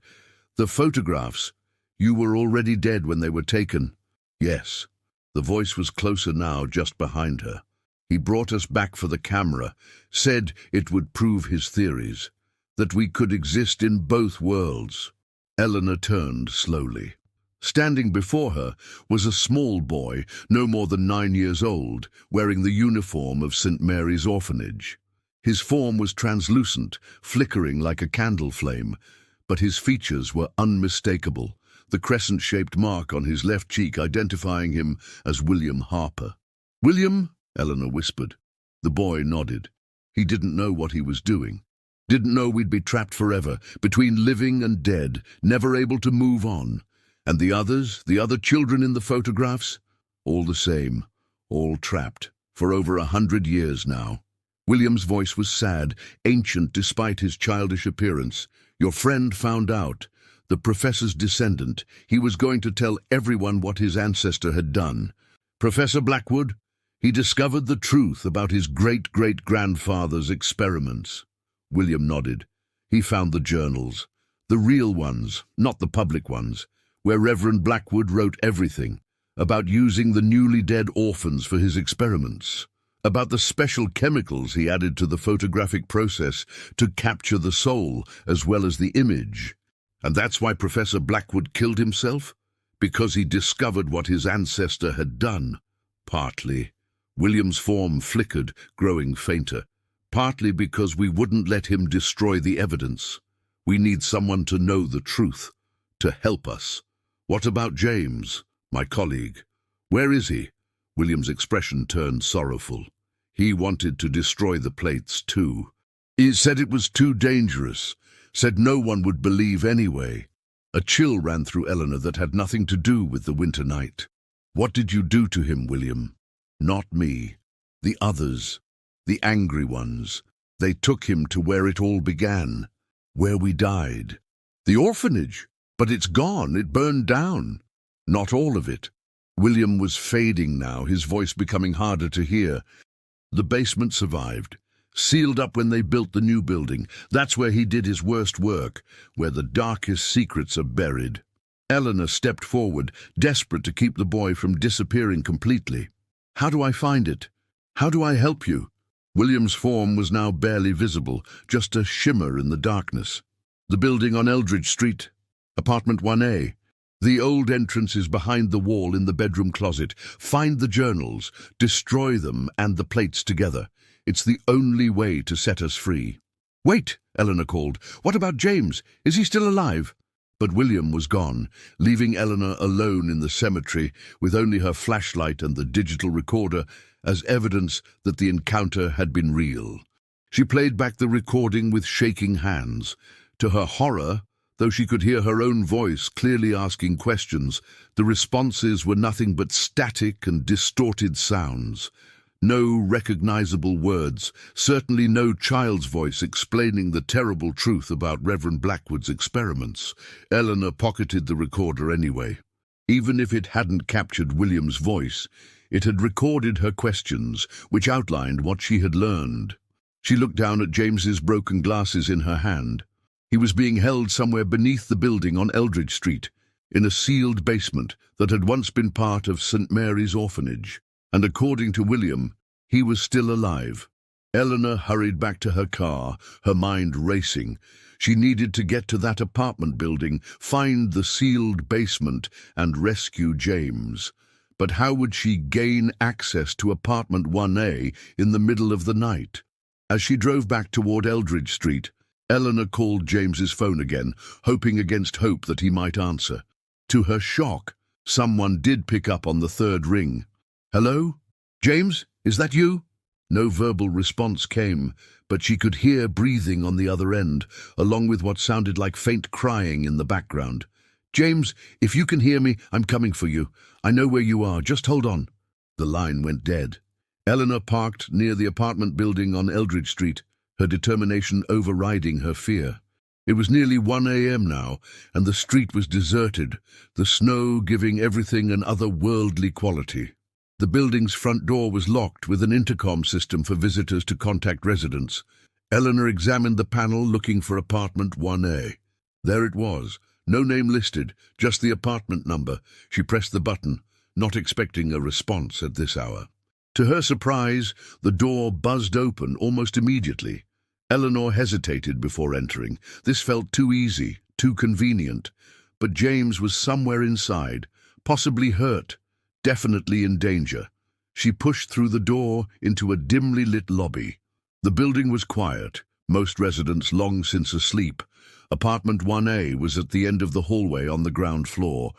"The photographs. You were already dead when they were taken." "Yes." The voice was closer now, just behind her. "He brought us back for the camera, said it would prove his theories, that we could exist in both worlds." Eleanor turned slowly. Standing before her was a small boy, no more than 9 years old, wearing the uniform of St. Mary's orphanage. His form was translucent, flickering like a candle flame, but his features were unmistakable, the crescent-shaped mark on his left cheek identifying him as William Harper. "William?" Eleanor whispered. The boy nodded. He didn't know what he was doing. Didn't know we'd be trapped forever, between living and dead, never able to move on. And the others, the other children in the photographs? All the same, all trapped, for over 100 years now. William's voice was sad, ancient despite his childish appearance. "Your friend found out. The professor's descendant. He was going to tell everyone what his ancestor had done. Professor Blackwood, he discovered the truth about his great-great-grandfather's experiments. William nodded. He found the journals. The real ones, not the public ones, where Reverend Blackwood wrote everything about using the newly dead orphans for his experiments, about the special chemicals he added to the photographic process to capture the soul as well as the image. And that's why Professor Blackwood killed himself? Because he discovered what his ancestor had done. Partly. William's form flickered, growing fainter. Partly because we wouldn't let him destroy the evidence. We need someone to know the truth, to help us. What about James, my colleague? Where is he? William's expression turned sorrowful. He wanted to destroy the plates too. He said it was too dangerous, said no one would believe anyway. A chill ran through Eleanor that had nothing to do with the winter night. What did you do to him, William? Not me. The others. The angry ones. They took him to where it all began. Where we died. The orphanage. But it's gone. It burned down. Not all of it. William was fading now, his voice becoming harder to hear. The basement survived. Sealed up when they built the new building. That's where he did his worst work, where the darkest secrets are buried. Eleanor stepped forward, desperate to keep the boy from disappearing completely. How do I find it? How do I help you? William's form was now barely visible, just a shimmer in the darkness. The building on Eldridge Street, apartment 1A. The old entrance is behind the wall in the bedroom closet. Find the journals, destroy them and the plates together. It's the only way to set us free. Wait, Eleanor called. What about James? Is he still alive? But William was gone, leaving Eleanor alone in the cemetery with only her flashlight and the digital recorder as evidence that the encounter had been real. She played back the recording with shaking hands. To her horror, though she could hear her own voice clearly asking questions, the responses were nothing but static and distorted sounds. No recognizable words, certainly no child's voice explaining the terrible truth about Reverend Blackwood's experiments. Eleanor pocketed the recorder anyway. Even if it hadn't captured William's voice, it had recorded her questions, which outlined what she had learned. She looked down at James's broken glasses in her hand. He was being held somewhere beneath the building on Eldridge Street, in a sealed basement that had once been part of St. Mary's orphanage. And according to William, he was still alive. Eleanor hurried back to her car, her mind racing. She needed to get to that apartment building, find the sealed basement, and rescue James. But how would she gain access to apartment 1A in the middle of the night? As she drove back toward Eldridge Street, Eleanor called James's phone again, hoping against hope that he might answer. To her shock, someone did pick up on the third ring. Hello? James, is that you? No verbal response came, but she could hear breathing on the other end, along with what sounded like faint crying in the background. James, if you can hear me, I'm coming for you. I know where you are. Just hold on. The line went dead. Eleanor parked near the apartment building on Eldridge Street, her determination overriding her fear. It was nearly 1 a.m. now, and the street was deserted, the snow giving everything an otherworldly quality. The building's front door was locked with an intercom system for visitors to contact residents. Eleanor examined the panel looking for apartment 1A. There it was, no name listed, just the apartment number. She pressed the button, not expecting a response at this hour. To her surprise, the door buzzed open almost immediately. Eleanor hesitated before entering. This felt too easy, too convenient. But James was somewhere inside, possibly hurt, definitely in danger. She pushed through the door into a dimly lit lobby. The building was quiet, most residents long since asleep. Apartment 1A was at the end of the hallway on the ground floor.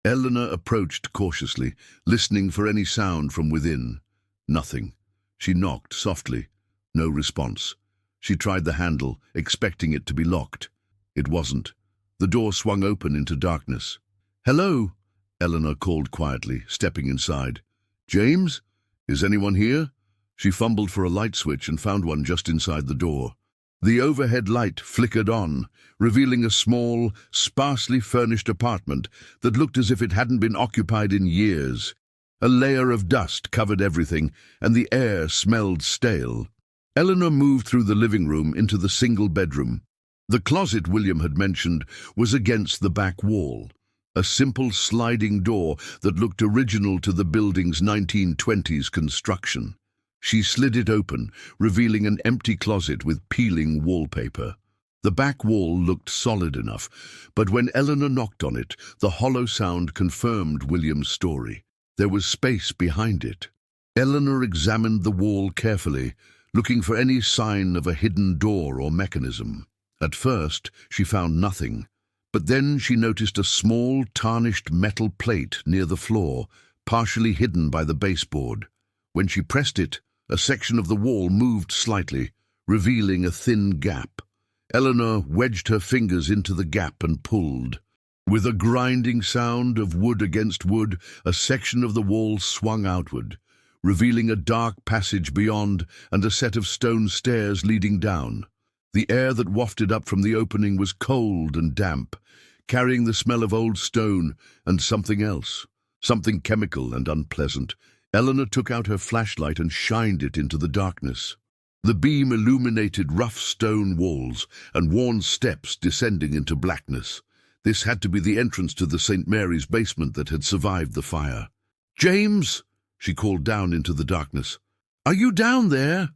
Eleanor approached cautiously, listening for any sound from within. Nothing. She knocked softly. No response. She tried the handle, expecting it to be locked. It wasn't. The door swung open into darkness. "Hello?" Eleanor called quietly, stepping inside. "James? Is anyone here?" She fumbled for a light switch and found one just inside the door. The overhead light flickered on, revealing a small, sparsely furnished apartment that looked as if it hadn't been occupied in years. A layer of dust covered everything, and the air smelled stale. Eleanor moved through the living room into the single bedroom. The closet William had mentioned was against the back wall, a simple sliding door that looked original to the building's 1920s construction. She slid it open, revealing an empty closet with peeling wallpaper. The back wall looked solid enough, but when Eleanor knocked on it, the hollow sound confirmed William's story. There was space behind it. Eleanor examined the wall carefully, looking for any sign of a hidden door or mechanism. At first, she found nothing, but then she noticed a small, tarnished metal plate near the floor, partially hidden by the baseboard. When she pressed it, a section of the wall moved slightly, revealing a thin gap. Eleanor wedged her fingers into the gap and pulled. With a grinding sound of wood against wood, a section of the wall swung outward, revealing a dark passage beyond and a set of stone stairs leading down. The air that wafted up from the opening was cold and damp, carrying the smell of old stone and something else, something chemical and unpleasant. Eleanor took out her flashlight and shined it into the darkness. The beam illuminated rough stone walls and worn steps descending into blackness. This had to be the entrance to the St. Mary's basement that had survived the fire. "James!" she called down into the darkness. "Are you down there?"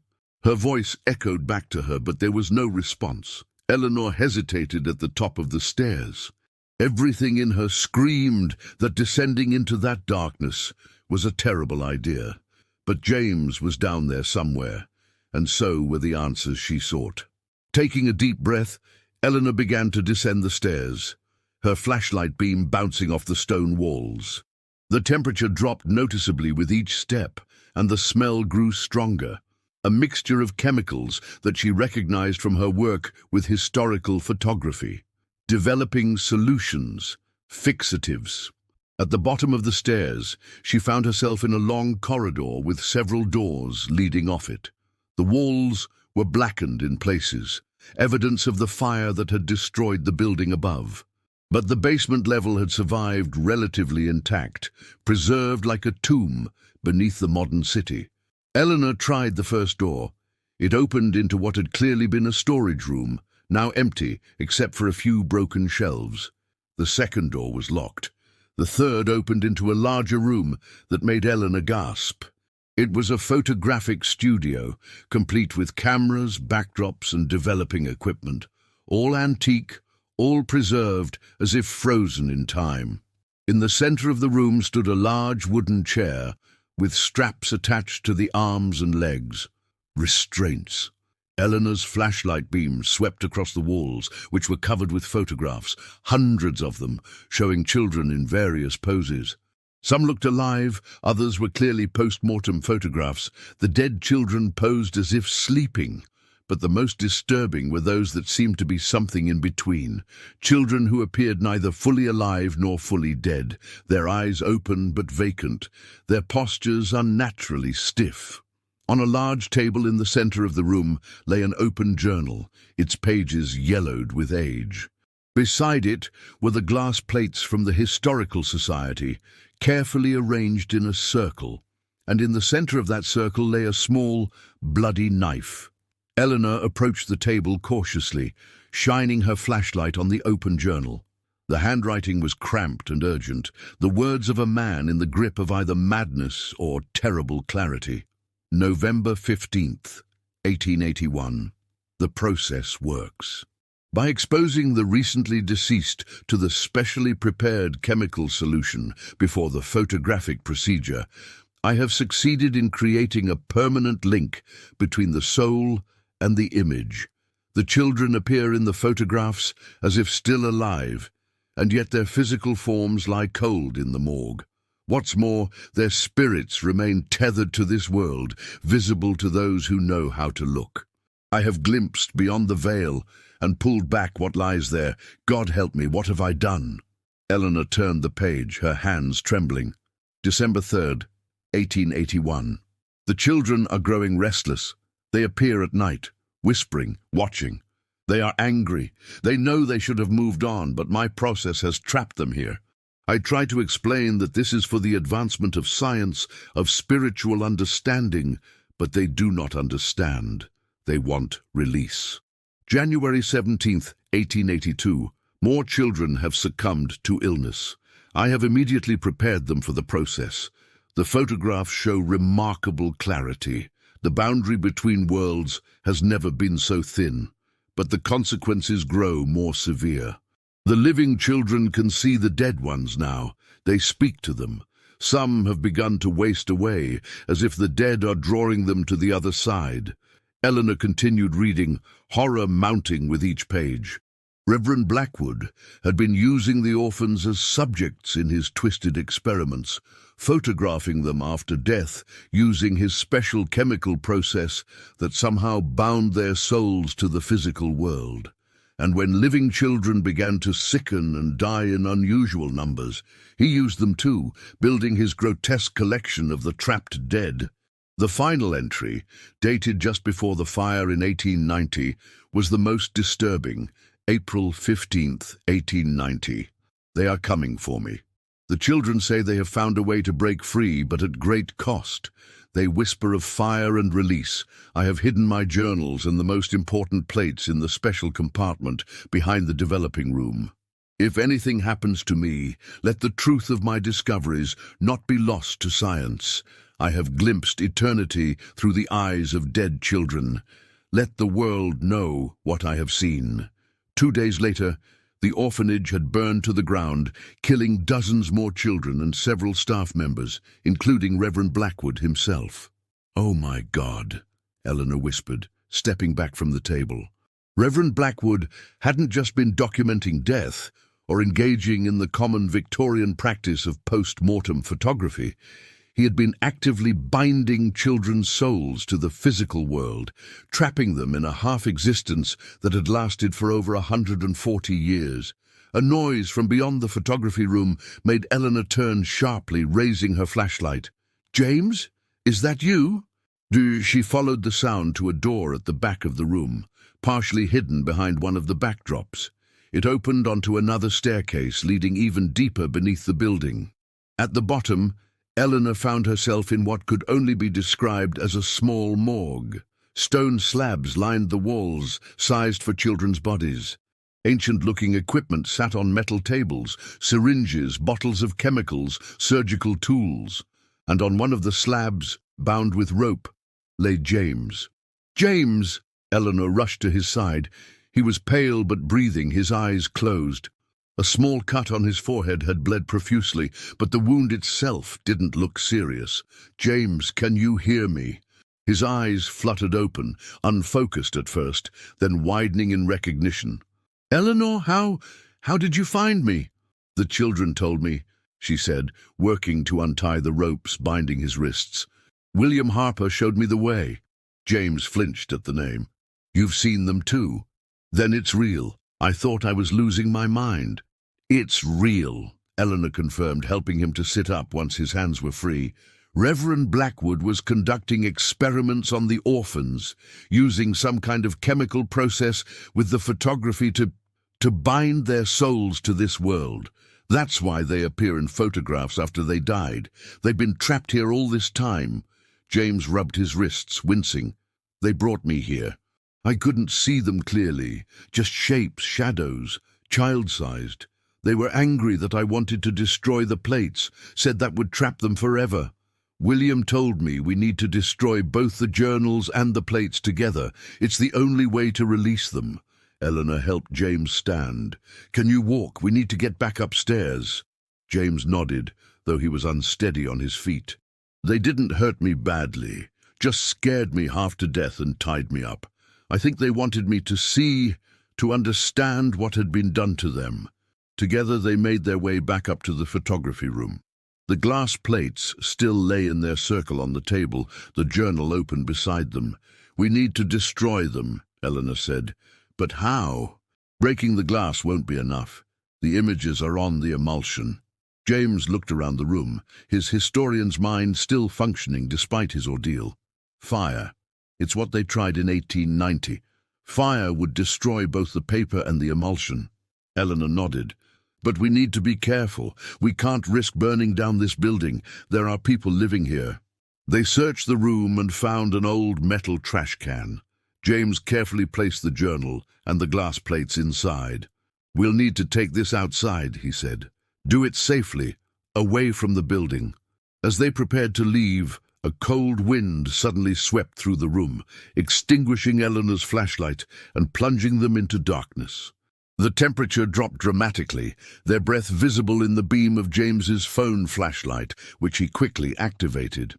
Her voice echoed back to her, but there was no response. Eleanor hesitated at the top of the stairs. Everything in her screamed that descending into that darkness was a terrible idea. But James was down there somewhere, and so were the answers she sought. Taking a deep breath, Eleanor began to descend the stairs, her flashlight beam bouncing off the stone walls. The temperature dropped noticeably with each step, and the smell grew stronger, a mixture of chemicals that she recognized from her work with historical photography. Developing solutions, fixatives. At the bottom of the stairs, she found herself in a long corridor with several doors leading off it. The walls were blackened in places, evidence of the fire that had destroyed the building above. But the basement level had survived relatively intact, preserved like a tomb beneath the modern city. Eleanor tried the first door. It opened into what had clearly been a storage room, now empty except for a few broken shelves. The second door was locked. The third opened into a larger room that made Eleanor gasp. It was a photographic studio, complete with cameras, backdrops, and developing equipment, all antique, all preserved as if frozen in time. In the center of the room stood a large wooden chair with straps attached to the arms and legs. Restraints. Eleanor's flashlight beam swept across the walls, which were covered with photographs, hundreds of them, showing children in various poses. Some looked alive, others were clearly post-mortem photographs. The dead children posed as if sleeping, but the most disturbing were those that seemed to be something in between. Children who appeared neither fully alive nor fully dead, their eyes open but vacant, their postures unnaturally stiff. On a large table in the center of the room lay an open journal, its pages yellowed with age. Beside it were the glass plates from the Historical Society, carefully arranged in a circle, and in the center of that circle lay a small, bloody knife. Eleanor approached the table cautiously, shining her flashlight on the open journal. The handwriting was cramped and urgent, the words of a man in the grip of either madness or terrible clarity. November 15th, 1881. The process works. By exposing the recently deceased to the specially prepared chemical solution before the photographic procedure, I have succeeded in creating a permanent link between the soul and the image. The children appear in the photographs as if still alive, and yet their physical forms lie cold in the morgue. What's more, their spirits remain tethered to this world, visible to those who know how to look. I have glimpsed beyond the veil and pulled back what lies there. God help me, what have I done? Eleanor turned the page, her hands trembling. December 3rd, 1881. The children are growing restless. They appear at night, whispering, watching. They are angry. They know they should have moved on, but my process has trapped them here. I try to explain that this is for the advancement of science, of spiritual understanding, but they do not understand. They want release. January 17th, 1882. More children have succumbed to illness. I have immediately prepared them for the process. The photographs show remarkable clarity. The boundary between worlds has never been so thin, but the consequences grow more severe. The living children can see the dead ones now. They speak to them. Some have begun to waste away, as if the dead are drawing them to the other side. Eleanor continued reading, horror mounting with each page. Reverend Blackwood had been using the orphans as subjects in his twisted experiments, photographing them after death using his special chemical process that somehow bound their souls to the physical world. And when living children began to sicken and die in unusual numbers, he used them too, building his grotesque collection of the trapped dead. The final entry, dated just before the fire in 1890, was the most disturbing. April 15th, 1890. They are coming for me. The children say they have found a way to break free, but at great cost. They whisper of fire and release. I have hidden my journals and the most important plates in the special compartment behind the developing room. If anything happens to me, let the truth of my discoveries not be lost to science. I have glimpsed eternity through the eyes of dead children. Let the world know what I have seen. 2 days later, the orphanage had burned to the ground, killing dozens more children and several staff members, including Reverend Blackwood himself. "Oh my God," Eleanor whispered, stepping back from the table. Reverend Blackwood hadn't just been documenting death or engaging in the common Victorian practice of post-mortem photography. He had been actively binding children's souls to the physical world, trapping them in a half-existence that had lasted for over 140 years. A noise from beyond the photography room made Eleanor turn sharply, raising her flashlight. "James, is that you?" She followed the sound to a door at the back of the room, partially hidden behind one of the backdrops. It opened onto another staircase leading even deeper beneath the building. At the bottom, Eleanor found herself in what could only be described as a small morgue. Stone slabs lined the walls, sized for children's bodies. Ancient-looking equipment sat on metal tables, syringes, bottles of chemicals, surgical tools. And on one of the slabs, bound with rope, lay James. "James!" Eleanor rushed to his side. He was pale but breathing, his eyes closed. A small cut on his forehead had bled profusely, but the wound itself didn't look serious. "James, can you hear me?" His eyes fluttered open, unfocused at first, then widening in recognition. "Eleanor, how did you find me?" "The children told me," she said, working to untie the ropes binding his wrists. "William Harper showed me the way." James flinched at the name. "You've seen them too? Then it's real. I thought I was losing my mind." "It's real," Eleanor confirmed, helping him to sit up once his hands were free. "Reverend Blackwood was conducting experiments on the orphans, using some kind of chemical process with the photography to bind their souls to this world. That's why they appear in photographs after they died. They've been trapped here all this time." James rubbed his wrists, wincing. "They brought me here. I couldn't see them clearly, just shapes, shadows, child-sized. They were angry that I wanted to destroy the plates, said that would trap them forever. William told me we need to destroy both the journals and the plates together. It's the only way to release them." Eleanor helped James stand. "Can you walk? We need to get back upstairs." James nodded, though he was unsteady on his feet. "They didn't hurt me badly, just scared me half to death and tied me up. I think they wanted me to see, to understand what had been done to them." Together they made their way back up to the photography room. The glass plates still lay in their circle on the table, the journal open beside them. "We need to destroy them," Eleanor said. "But how? Breaking the glass won't be enough. The images are on the emulsion." James looked around the room, his historian's mind still functioning despite his ordeal. "Fire. It's what they tried in 1890. Fire would destroy both the paper and the emulsion. Eleanor nodded. But we need to be careful. We can't risk burning down this building. There are people living here. They searched the room and found an old metal trash can. James carefully placed the journal and the glass plates inside. We'll need to take this outside, he said. Do it safely, away from the building. As they prepared to leave, a cold wind suddenly swept through the room, extinguishing Eleanor's flashlight and plunging them into darkness. The temperature dropped dramatically, their breath visible in the beam of James's phone flashlight, which he quickly activated.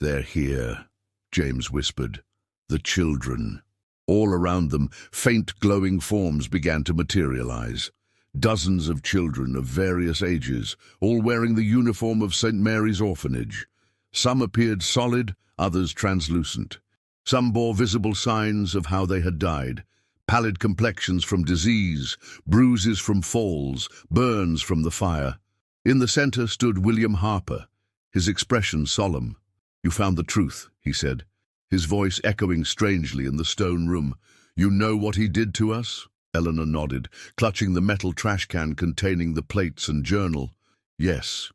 "They're here," James whispered. "The children." All around them, faint glowing forms began to materialize. Dozens of children of various ages, all wearing the uniform of St. Mary's orphanage. Some appeared solid, others translucent. Some bore visible signs of how they had died. Pallid complexions from disease, bruises from falls, burns from the fire. In the center stood William Harper, his expression solemn. "You found the truth," he said, his voice echoing strangely in the stone room. "You know what he did to us?" Eleanor nodded, clutching the metal trash can containing the plates and journal. "Yes.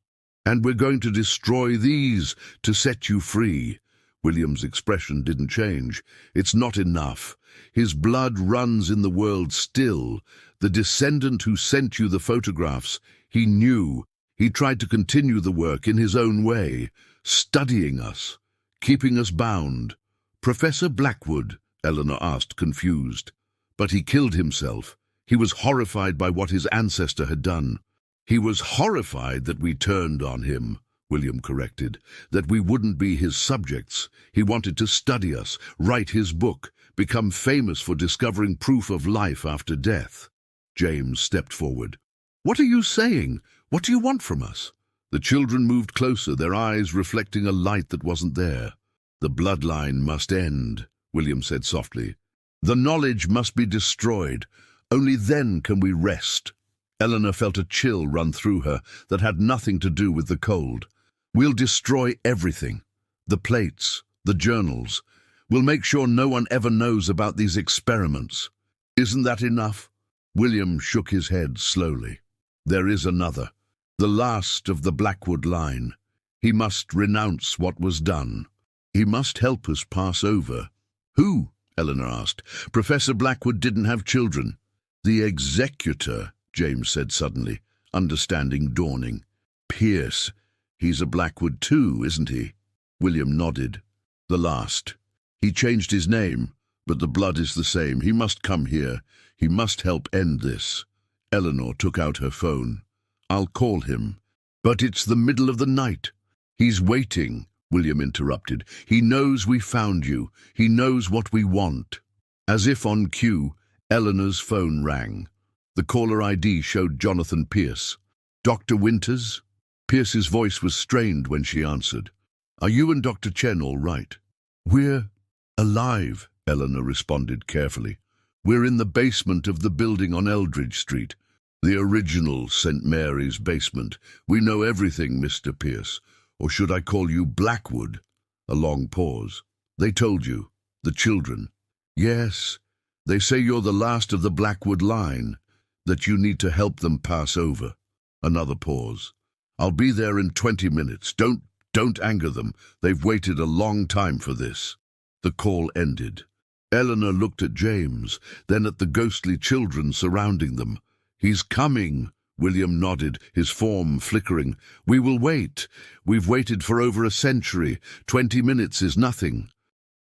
And we're going to destroy these to set you free." William's expression didn't change. "It's not enough. His blood runs in the world still. The descendant who sent you the photographs, he knew. He tried to continue the work in his own way, studying us, keeping us bound." "Professor Blackwood?" Eleanor asked, confused. "But he killed himself. He was horrified by what his ancestor had done." "He was horrified that we turned on him," William corrected, "that we wouldn't be his subjects. He wanted to study us, write his book, become famous for discovering proof of life after death." James stepped forward. "What are you saying? What do you want from us?" The children moved closer, their eyes reflecting a light that wasn't there. "The bloodline must end," William said softly. "The knowledge must be destroyed. Only then can we rest." Eleanor felt a chill run through her that had nothing to do with the cold. "We'll destroy everything. The plates, the journals. We'll make sure no one ever knows about these experiments. Isn't that enough?" William shook his head slowly. "There is another. The last of the Blackwood line. He must renounce what was done. He must help us pass over." "Who?" Eleanor asked. "Professor Blackwood didn't have children." "The executor," James said suddenly, understanding dawning. "Pierce. He's a Blackwood too, isn't he?" William nodded. "The last. He changed his name, but the blood is the same. He must come here. He must help end this." Eleanor took out her phone. "I'll call him." "But it's the middle of the night." "He's waiting," William interrupted. "He knows we found you. He knows what we want." As if on cue, Eleanor's phone rang. The caller ID showed Jonathan Pierce. "Dr. Winters?" Pierce's voice was strained when she answered. "Are you and Dr. Chen all right?" "We're alive," Eleanor responded carefully. "We're in the basement of the building on Eldridge Street. The original St. Mary's basement. We know everything, Mr. Pierce. Or should I call you Blackwood?" A long pause. "They told you. The children." "Yes. They say you're the last of the Blackwood line, that you need to help them pass over." Another pause. "I'll be there in 20 minutes. Don't anger them. They've waited a long time for this." The call ended. Eleanor looked at James, then at the ghostly children surrounding them. "He's coming," William nodded, his form flickering. "We will wait. We've waited for over a century. 20 minutes is nothing."